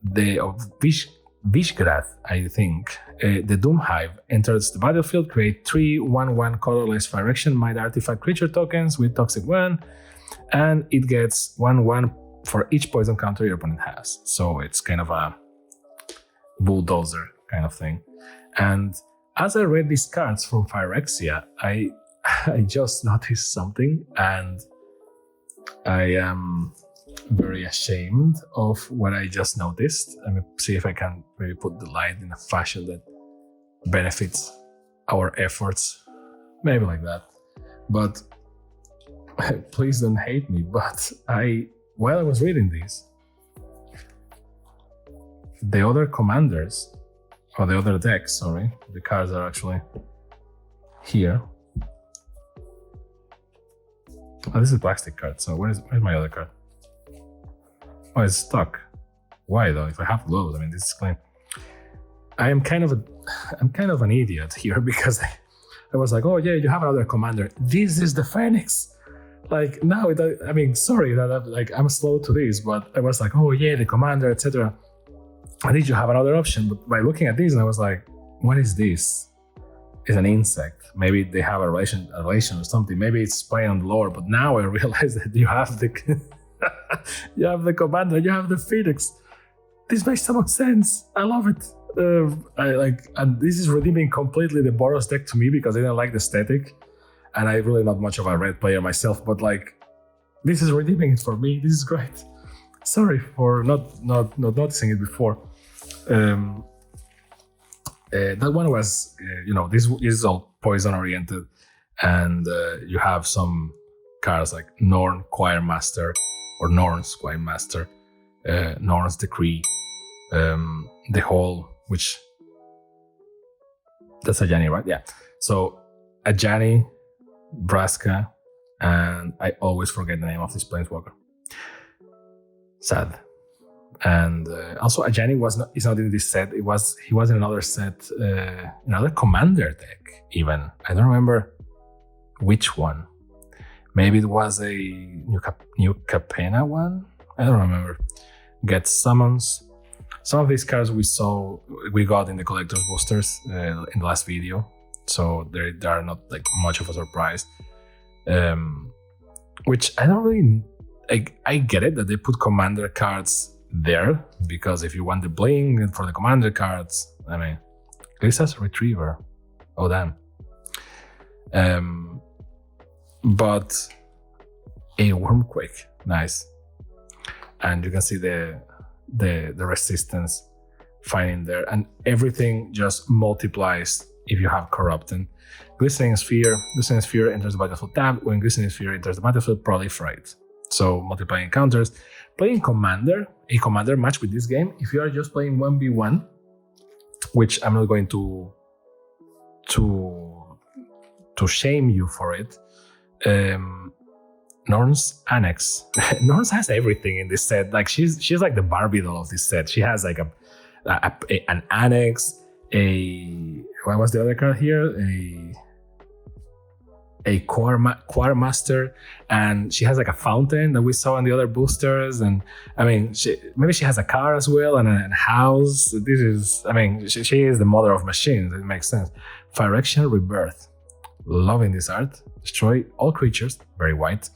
[SPEAKER 1] Vishgrath, I think, the Doomhive enters the battlefield, create 3 1/1 colorless Phyrexia Might Artifact creature tokens with toxic 1, and it gets 1/1 for each poison counter your opponent has. So it's kind of a bulldozer kind of thing. And as I read these cards from Phyrexia, I just noticed something, and I am very ashamed of what I just noticed. Let me see if I can maybe put the light in a fashion that benefits our efforts. Maybe like that. But please don't hate me, but while I was reading this, the other commanders, or the other decks, sorry, the cards are actually here. Oh, this is a plastic card, so where's my other card? Oh, it's stuck. Why though? If I have gloves, I mean, this is clean. I'm kind of an idiot here because I was like, oh yeah, you have another commander. This is the Phoenix. Like now, I mean, sorry that I'm slow to this, but I was like, oh yeah, the commander, etc. I think you have another option, but by looking at this, I was like, what is this? It's an insect. Maybe they have a relation or something. Maybe it's playing on the lore. But now I realize that you have the you have the commander, you have the Phoenix. This makes so much sense. I love it. And this is redeeming completely the Boros deck to me because I didn't like the aesthetic, and I'm really not much of a red player myself. But like, this is redeeming it for me. This is great. Sorry for not noticing it before. That one was, this is all poison oriented, and you have some cards like Norn Choir Master or Norn's Choir Master, Norn's Decree, the Whole, which that's Ajani, right? Yeah. So Ajani, Braska, and I always forget the name of this planeswalker. Sad. And also Ajani is not in this set. He was in another set, another commander deck even. I don't remember which one. Maybe it was a new Capena one. I don't remember. Get summons. Some of these cards we got in the collector's boosters in the last video, so they are not like much of a surprise. Which I don't really. I get it that they put commander cards there because if you want the bling for the commander cards, I mean, Lisa's Retriever. Oh damn. But a Wormquake, nice, and you can see the resistance finding there, and everything just multiplies if you have Corrupting. Glistening Sphere enters the battlefield tapped. When Glistening Sphere enters the battlefield, proliferate. So multiplying counters. Playing a commander match with this game, if you are just playing 1v1, which I'm not going to shame you for it. Norn's Annex. Norn's has everything in this set. Like she's like the Barbie doll of this set. She has like an Annex, what was the other card here? A Quartermaster, and she has like a fountain that we saw in the other boosters. And I mean, maybe she has a car as well and a house. This is, I mean, she is the mother of machines. It makes sense. Phyrexia Rebirth. Loving this art. Destroy all creatures, very white.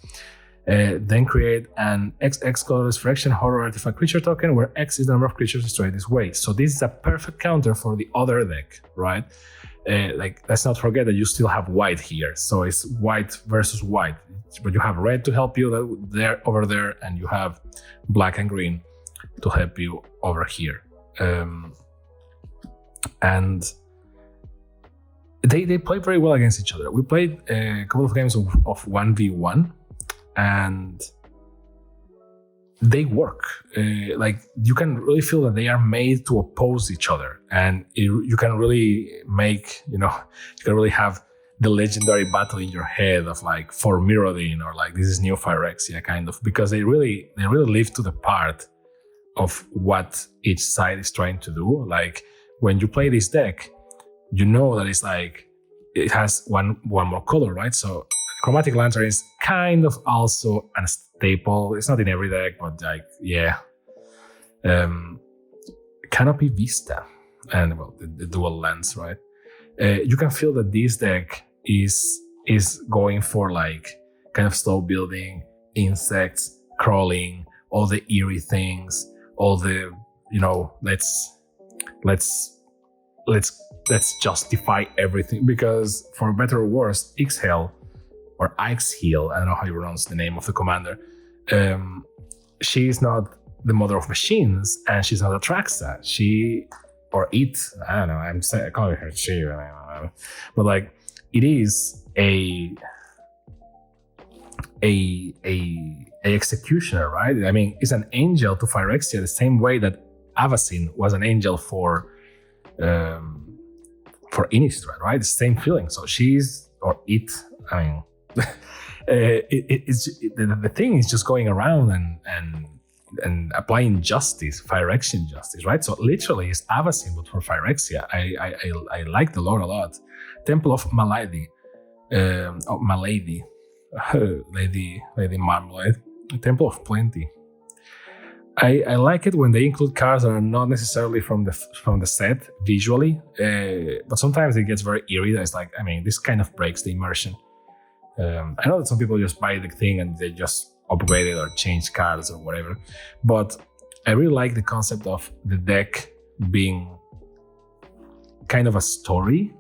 [SPEAKER 1] Then create an XX colorless Phyrexia horror artifact creature token where X is the number of creatures destroyed this way. So this is a perfect counter for the other deck, right? Let's not forget that you still have white here. So it's white versus white, but you have red to help you over there, and you have black and green to help you over here. And they play very well against each other. We played a couple of games of 1v1, and they work. You can really feel that they are made to oppose each other, and you can really make, you can really have the legendary battle in your head of like for Mirrodin or like this is new Phyrexia kind of, because they really live to the part of what each side is trying to do. Like when you play this deck, you know that it's like it has one more color, right? So Chromatic Lantern is kind of also a staple. It's not in every deck, but like, yeah. Canopy Vista and the dual lens, right? You can feel that this deck is going for like kind of slow building, insects, crawling, all the eerie things, all the, let's justify everything, because for better or worse, Ixhel or Ixhel, I don't know how you pronounce the name of the commander, she is not the mother of machines, and she's not Atraxa. I don't know, I'm calling her she, but like, it is a executioner, right? I mean, it's an angel to Phyrexia the same way that Avacyn was an angel for Innistrad, right? The same feeling. So the thing is just going around and and applying justice, Phyrexian justice, right? So literally it's Avacyn, but for Phyrexia. I like the lore a lot. Temple of Malady, Malady, Lady Marmalade, Temple of Plenty. I like it when they include cards that are not necessarily from the set visually, but sometimes it gets very eerie. It's like, I mean, this kind of breaks the immersion. I know that some people just buy the thing and they just upgrade it or change cards or whatever, but I really like the concept of the deck being kind of a story,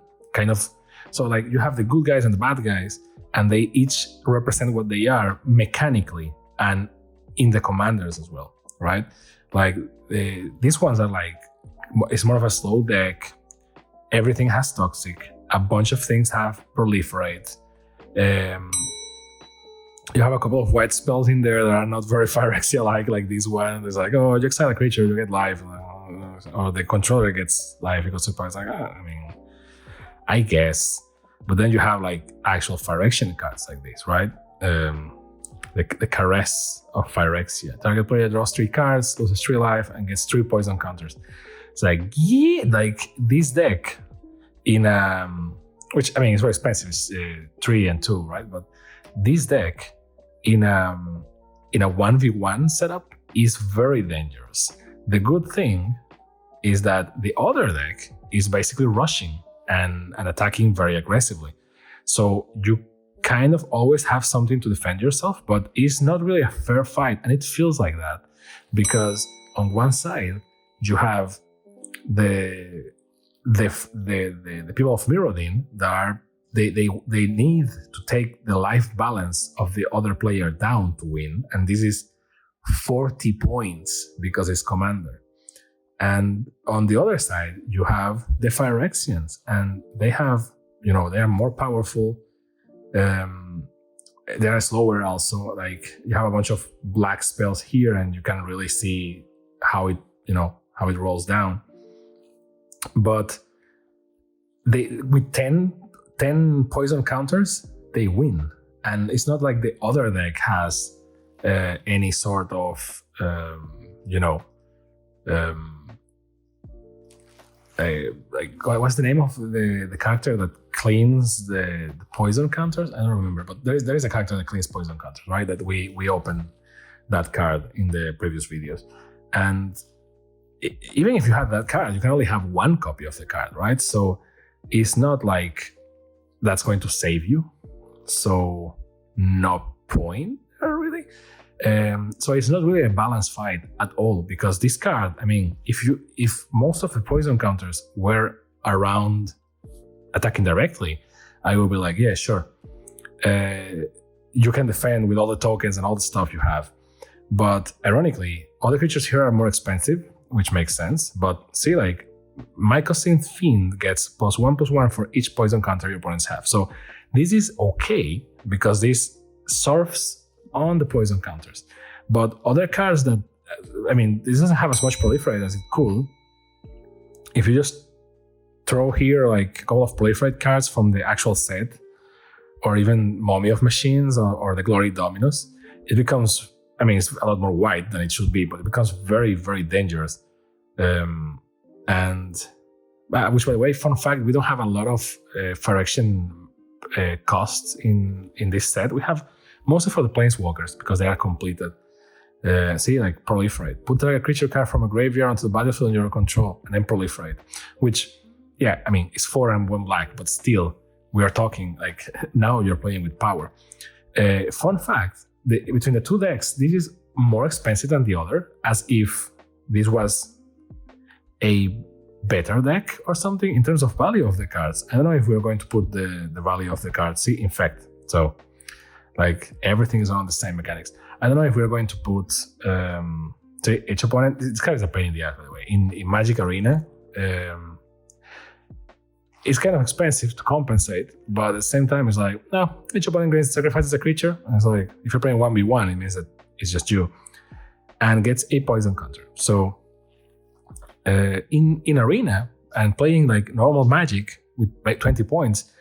[SPEAKER 1] so like you have the good guys and the bad guys, and they each represent what they are mechanically and in the commanders as well, right? Like these ones are like, it's more of a slow deck. Everything has toxic. A bunch of things have proliferate. You have a couple of white spells in there that are not very Phyrexia like this one. It's like, oh, you exile a creature, you get life, or the controller gets life because it's like, I mean, I guess. But then you have like actual Phyrexian cards like this, right? The Caress of Phyrexia. Target player draws 3 cards, loses 3 life, and gets 3 poison counters. It's like, yeah, like this deck in which I mean it's very expensive, it's 3 and 2, right? But this deck in a 1v1 setup is very dangerous. The good thing is that the other deck is basically rushing and attacking very aggressively. So you kind of always have something to defend yourself, but it's not really a fair fight, and it feels like that because on one side you have the people of Mirrodin that are they need to take the life balance of the other player down to win, and this is 40 points because it's commander. And on the other side you have the Phyrexians, and they have, you know, they are more powerful. They are slower also. Like you have a bunch of black spells here, and you can really see how it rolls down. But they with 10 poison counters, they win. And it's not like the other deck has any sort of like what's the name of the character that cleans the poison counters? I don't remember, but there is a character that cleans poison counters, right? That we opened that card in the previous videos. And even if you have that card, you can only have 1 copy of the card, right? So it's not like that's going to save you. So no point, really. So it's not really a balanced fight at all, because this card, I mean, if most of the poison counters were around attacking directly, I would be like, yeah, sure. You can defend with all the tokens and all the stuff you have. But ironically, other creatures here are more expensive, which makes sense. But see, like, Mycosynth Fiend gets +1/+1 for each poison counter your opponents have. So this is okay, because this surfs on the poison counters. But other cards that, I mean, this doesn't have as much proliferate as it could. If you just throw here like a couple of proliferate cards from the actual set, or even Mummy of Machines or the Glory Dominus, it becomes, I mean, it's a lot more white than it should be, but it becomes very, very dangerous. And which, by the way, fun fact, we don't have a lot of Phyrexian costs in this set. We have mostly for the Planeswalkers, because they are completed. See, like proliferate. Put a creature card from a graveyard onto the battlefield in your control, and then proliferate. Which, yeah, I mean, it's 4 and 1 black, but still, we are talking like now you're playing with power. Fun fact, between the two decks, this is more expensive than the other, as if this was a better deck or something in terms of value of the cards. I don't know if we're going to put the value of the cards. See, in fact, so like everything is on the same mechanics. I don't know if we're going to put to each opponent. This card is a pain in the ass, by the way. In Magic Arena, it's kind of expensive to compensate, but at the same time, it's like, no, each opponent sacrifices a creature. And it's like, if you're playing 1v1, it means that it's just you, and gets a poison counter. So in Arena and playing like normal Magic with 20 points,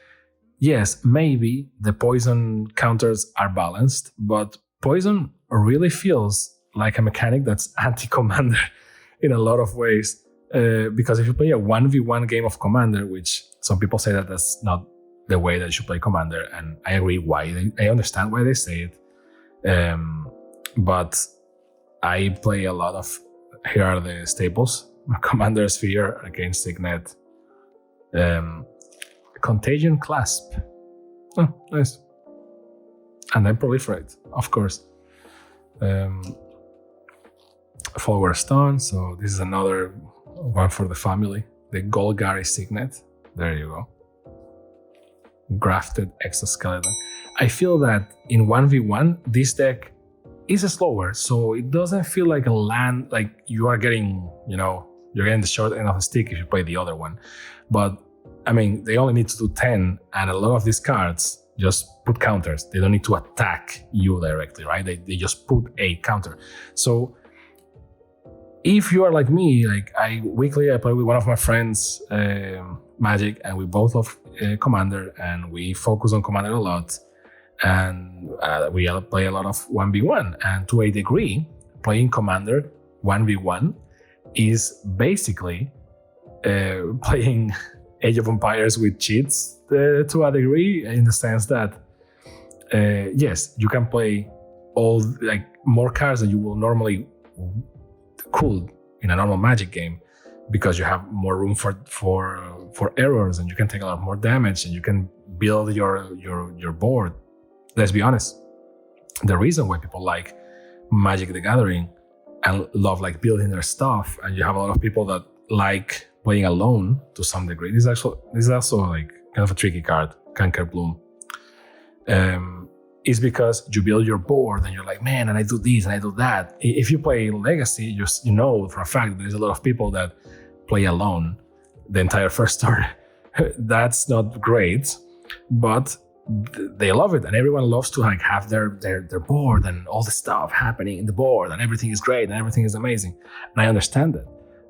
[SPEAKER 1] yes, maybe the poison counters are balanced, but poison really feels like a mechanic that's anti-Commander in a lot of ways. Because if you play a 1v1 game of Commander, which some people say that that's not the way that you should play Commander, and I agree I understand why they say it. But I play a lot of, here are the staples: Commander Sphere against Signet, Contagion Clasp. Oh, nice. And then Proliferate, of course. Follower Stone, so this is another one for the family. The Golgari Signet, there you go. Grafted Exoskeleton. I feel that in 1v1, this deck is slower, so it doesn't feel like a land, like you are getting, you're getting the short end of the stick if you play the other one. But I mean, they only need to do 10, and a lot of these cards just put counters. They don't need to attack you directly, right? They just put a counter. So if you are like me, like I play with one of my friends, Magic, and we both love Commander, and we focus on Commander a lot, and we play a lot of 1v1. And to a degree, playing Commander 1v1 is basically playing Age of Empires with cheats to a degree, in the sense that yes, you can play all like more cards than you will normally could in a normal Magic game, because you have more room for errors, and you can take a lot more damage, and you can build your board. Let's be honest, the reason why people like Magic the Gathering and love like building their stuff, and you have a lot of people that like playing alone to some degree. This is also like kind of a tricky card, Canker Bloom. Is because you build your board and you're like, man, and I do this and I do that. If you play Legacy, you know for a fact there's a lot of people that play alone the entire first turn. That's not great, but they love it, and everyone loves to like have their board and all the stuff happening in the board, and everything is great and everything is amazing. And I understand that.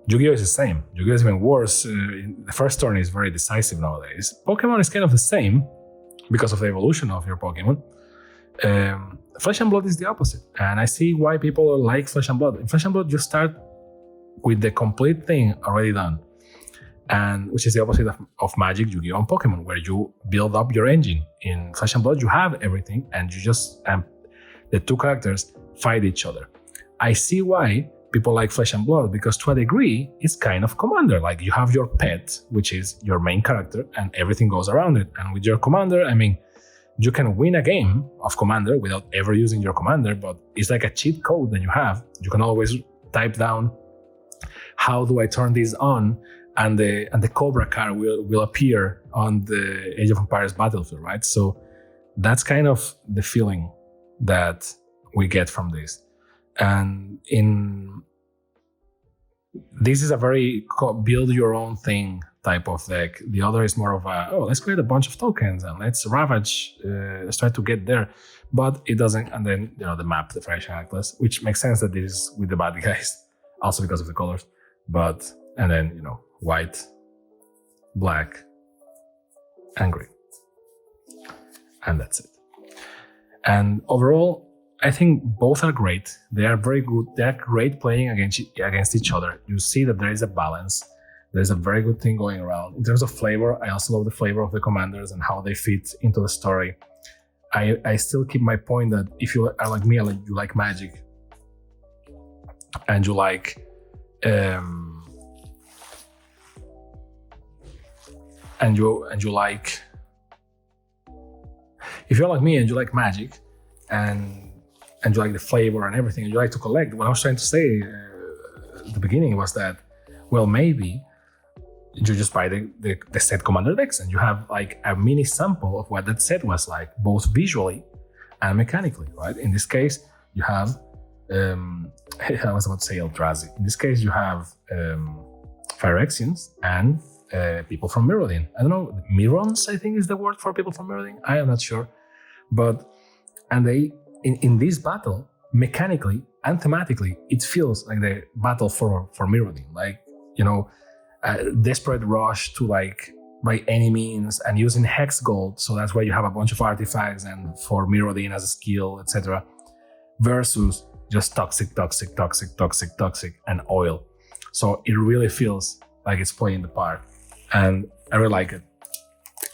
[SPEAKER 1] Yu-Gi-Oh is the same. Yu-Gi-Oh is even worse. The first turn is very decisive nowadays. Pokemon is kind of the same because of the evolution of your Pokemon. Flesh and Blood is the opposite, and I see why people like Flesh and Blood. In Flesh and Blood, you start with the complete thing already done, and which is the opposite of Magic, Yu-Gi-Oh, and Pokemon, where you build up your engine. In Flesh and Blood, you have everything, and you just the two characters fight each other. I see why people like Flesh and Blood, because to a degree, it's kind of Commander. Like you have your pet, which is your main character, and everything goes around it. And with your Commander, I mean, you can win a game of Commander without ever using your Commander, but it's like a cheat code that you have. You can always type down, how do I turn this on? And the Cobra card will appear on the Age of Empires battlefield, right? So that's kind of the feeling that we get from this. And this is a very build your own thing type of deck. The other is more of let's create a bunch of tokens and let's ravage, let's try to get there. But it doesn't, and then the map, the Phyrexia Atlas, which makes sense that this is with the bad guys, also because of the colors. But and then white, black, and green, and that's it. And overall, I think both are great. They are very good. They are great playing against each other. You see that there is a balance. There's a very good thing going around. In terms of flavor, I also love the flavor of the commanders and how they fit into the story. I still keep my point that if you are like me, you like Magic, and you like and you like, if you're like me and you like Magic and you like the flavor and everything, and you like to collect, what I was trying to say at the beginning was that, well, maybe you just buy the set Commander decks and you have like a mini sample of what that set was like, both visually and mechanically, right? In this case, you have, I was about to say Eldrazi. In this case, you have Phyrexians and people from Mirrodin. I don't know, Mirrons, I think is the word for people from Mirrodin. I am not sure. And they, in this battle, mechanically and thematically, it feels like the battle for Mirrodin. Like, a desperate rush to like, by any means, and using Hex Gold, so that's why you have a bunch of artifacts and for Mirrodin as a skill, etc. Versus just toxic, and oil. So it really feels like it's playing the part, and I really like it.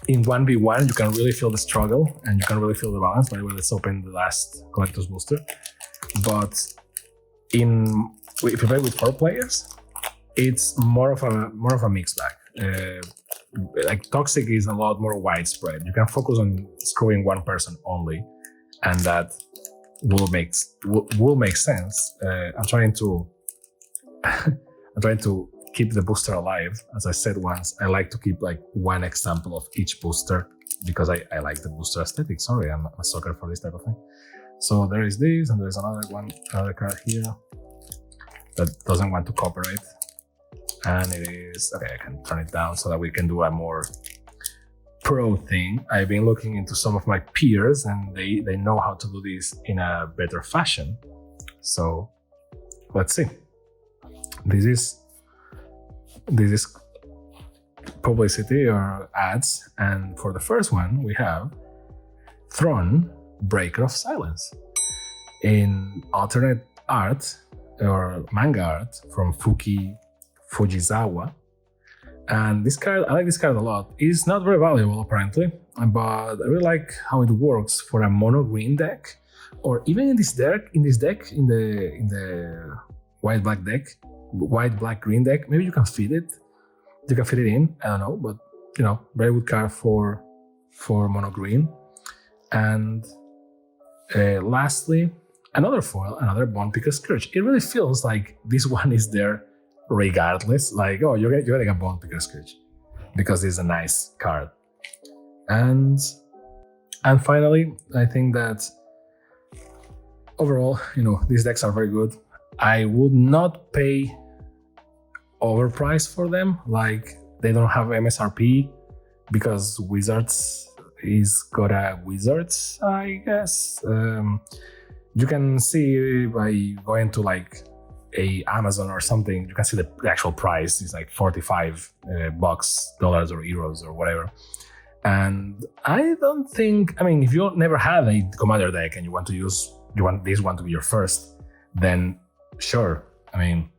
[SPEAKER 1] In 1v1, you can really feel the struggle and you can really feel the balance. By the way, let's open the last collector's booster. But if you play with 4 players, it's more of a mixed bag. Like toxic is a lot more widespread. You can focus on screwing one person only, and that will make sense. I'm trying to keep the booster alive. As I said once, I like to keep like one example of each booster because I like the booster aesthetic. Sorry, I'm a sucker for this type of thing. So there is this, and there's another card here that doesn't want to cooperate. And it is, okay, I can turn it down so that we can do a more pro thing. I've been looking into some of my peers and they know how to do this in a better fashion. So let's see. This is publicity or ads, and for the first one we have Throne, Breaker of Silence in alternate art or manga art from Fujisawa. And this card, I like this card a lot. It's not very valuable apparently, but I really like how it works for a mono green deck, or even in this deck, in the white black green deck. Maybe you can fit it. You can fit it in. I don't know, but you know, very good card for mono green. And lastly, another foil, another Bone Picker Scourge. It really feels like this one is there regardless. Like, oh, you're getting a Bone Picker Scourge because it's a nice card. And finally, I think that overall, you know, these decks are very good. I would not pay overpriced for them. Like, they don't have MSRP because Wizards is got a Wizards, I guess. You can see by going to like a Amazon or something, you can see the actual price is like $45 dollars or euros or whatever. And I don't think, I mean, if you never had a commander deck and you want this one to be your first, then sure. I mean,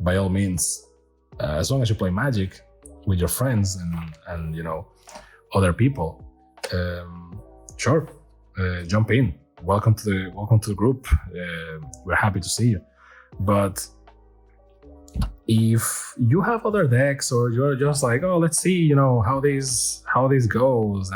[SPEAKER 1] by all means, as long as you play Magic with your friends and you know, other people, sure, jump in. Welcome to the group. We're happy to see you. But if you have other decks, or you're just like, oh, let's see, you know, how this goes,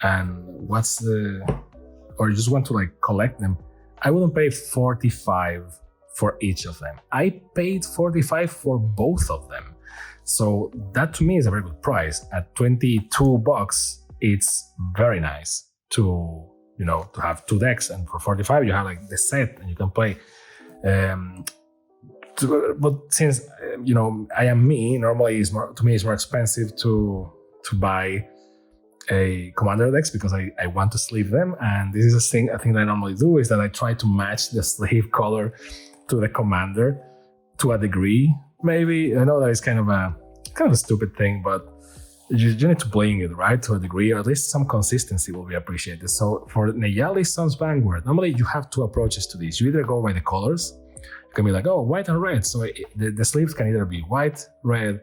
[SPEAKER 1] and what's or you just want to like collect them, I wouldn't pay $45 for each of them. I paid $45 for both of them. So that to me is a very good price. At $22, it's very nice to, you know, to have 2 decks, and for $45 you have like the set and you can play. But since you know, I am me, normally it's more expensive to buy a commander decks because I want to sleeve them, and this is a thing that I normally do, is that I try to match the sleeve color to the commander to a degree. Maybe I know that it's kind of a stupid thing, but you need to bling it, right, to a degree, or at least some consistency will be appreciated. So for Neyali Sun's Vanguard, normally you have 2 approaches to this. You either go by the colors. You can be like, oh, white and red. So the sleeves can either be white, red,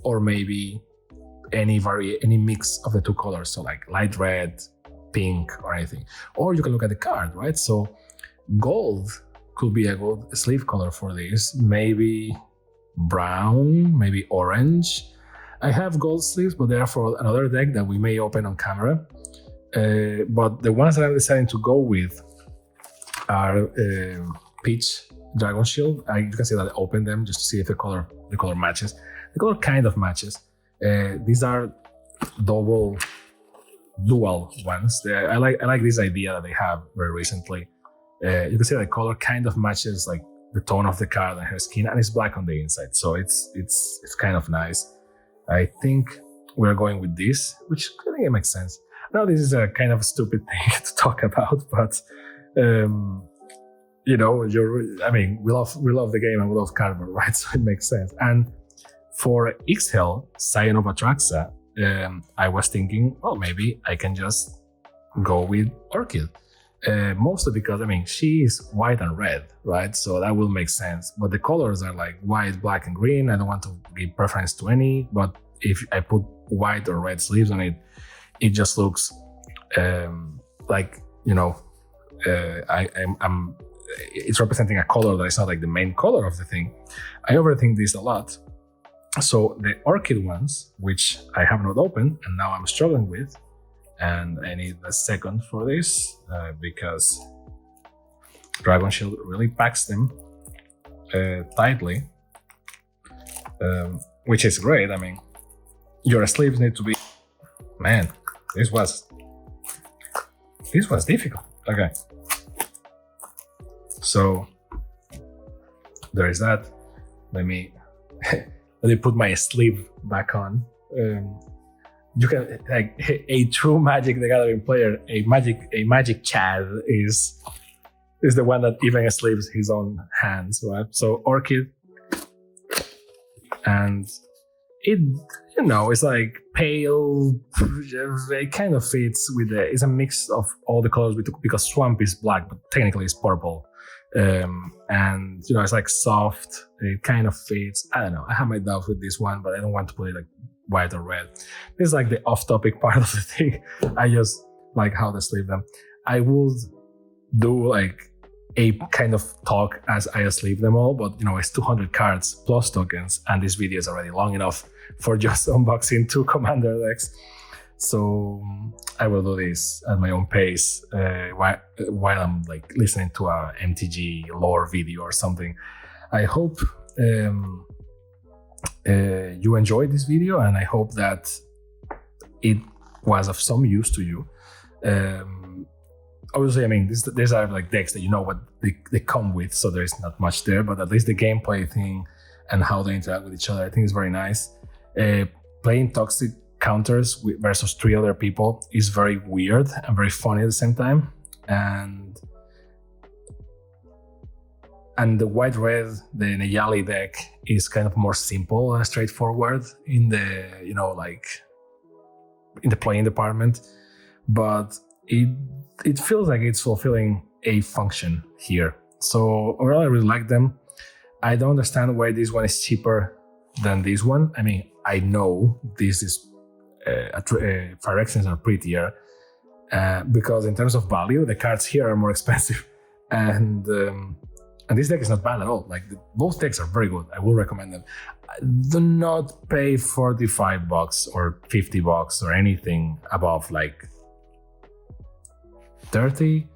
[SPEAKER 1] or maybe any mix of the 2 colors. So like light red, pink, or anything. Or you can look at the card, right? So gold could be a good sleeve color for this. Maybe brown, maybe orange. I have gold sleeves, but they are for another deck that we may open on camera. But the ones that I'm deciding to go with are Peach Dragon Shield. You can see that I opened them just to see if the color matches. The color kind of matches. These are dual ones. I like this idea that they have very recently. You can see the color kind of matches like the tone of the card and her skin, and it's black on the inside, so it's kind of nice. I think we're going with this, which I think it makes sense. Now this is a kind of a stupid thing to talk about, but you know, we love the game and we love cardboard, right? So it makes sense. And for Ixhel, Scion of Atraxa, I was thinking, oh, maybe I can just go with Orchid. Mostly because, I mean, she is white and red, right? So that will make sense. But the colors are like white, black, and green. I don't want to give preference to any, but if I put white or red sleeves on it, it just looks like, you know, I'm it's representing a color that is not like the main color of the thing. I overthink this a lot. So the orchid ones, which I have not opened and now I'm struggling with, and I need a second for this because Dragon Shield really packs them tightly, which is great. I mean, your sleeves need to be, man, this was difficult. Okay. So there is that. Let me put my sleeve back on. You can, like, a true Magic the Gathering player, a magic Chad is the one that even sleeves his own hands, right? So Orchid, and it, you know, it's like pale. It kind of fits with it's a mix of all the colors we took, because Swamp is black, but technically it's purple. And you know, it's like soft. It kind of fits. I don't know. I have my doubts with this one, but I don't want to put it like white or red. This is like the off-topic part of the thing. I just like how they sleeve them. I would do like a kind of talk as I sleeve them all, but you know, it's 200 cards plus tokens, and this video is already long enough for just unboxing 2 commander decks. So I will do this at my own pace while I'm like listening to a MTG lore video or something. I hope you enjoyed this video, and I hope that it was of some use to you. Obviously, I mean, these are like decks that you know what they come with, so there is not much there, but at least the gameplay thing and how they interact with each other, I think is very nice. Playing toxic counters versus 3 other people is very weird and very funny at the same time. And the white-red, the Neyali deck is kind of more simple and straightforward in the, you know, like in the playing department, but it feels like it's fulfilling a function here. So overall, I really like them. I don't understand why this one is cheaper than this one. I mean, I know this is Phyrexians are prettier because in terms of value, the cards here are more expensive, and this deck is not bad at all. Like both decks are very good. I will recommend them. Do not pay $45 or $50 or anything above like 30.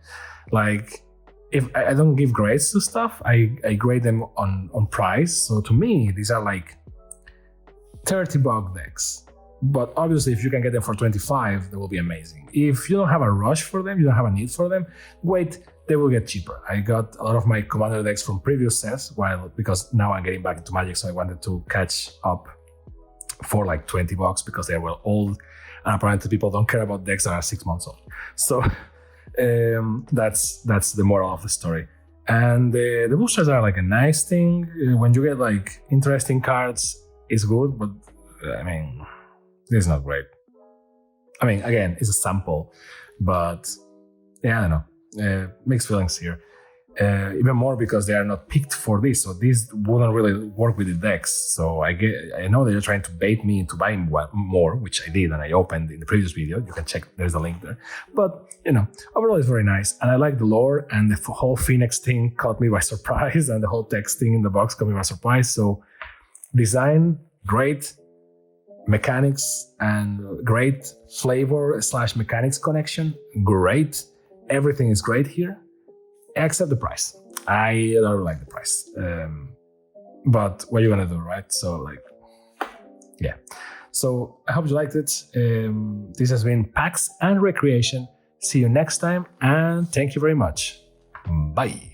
[SPEAKER 1] Like, if I don't give grades to stuff, I grade them on price. So to me, these are like $30 decks. But obviously, if you can get them for 25, they will be amazing. If you don't have a rush for them, you don't have a need for them, wait, they will get cheaper. I got a lot of my commander decks from previous sets, because now I'm getting back into Magic, so I wanted to catch up for like $20 because they were old, and apparently people don't care about decks that are 6 months old. So that's the moral of the story. And the boosters are like a nice thing. When you get like interesting cards, it's good, but I mean, this is not great. I mean, again, it's a sample, but yeah, I don't know. Mixed feelings here. Even more because they are not picked for this, so these wouldn't really work with the decks. So I know that you're trying to bait me into buying more, which I did, and I opened in the previous video. You can check, there's a link there. But you know, overall it's very nice, and I like the lore, and the whole Phoenix thing caught me by surprise, and the whole text thing in the box caught me by surprise. So design, great. Mechanics and great flavor / mechanics connection, great. Everything is great here, except the price. I don't like the price. But what are you gonna do, right? So like, yeah. So I hope you liked it. This has been Packs and Recreation. See you next time, and thank you very much. Bye.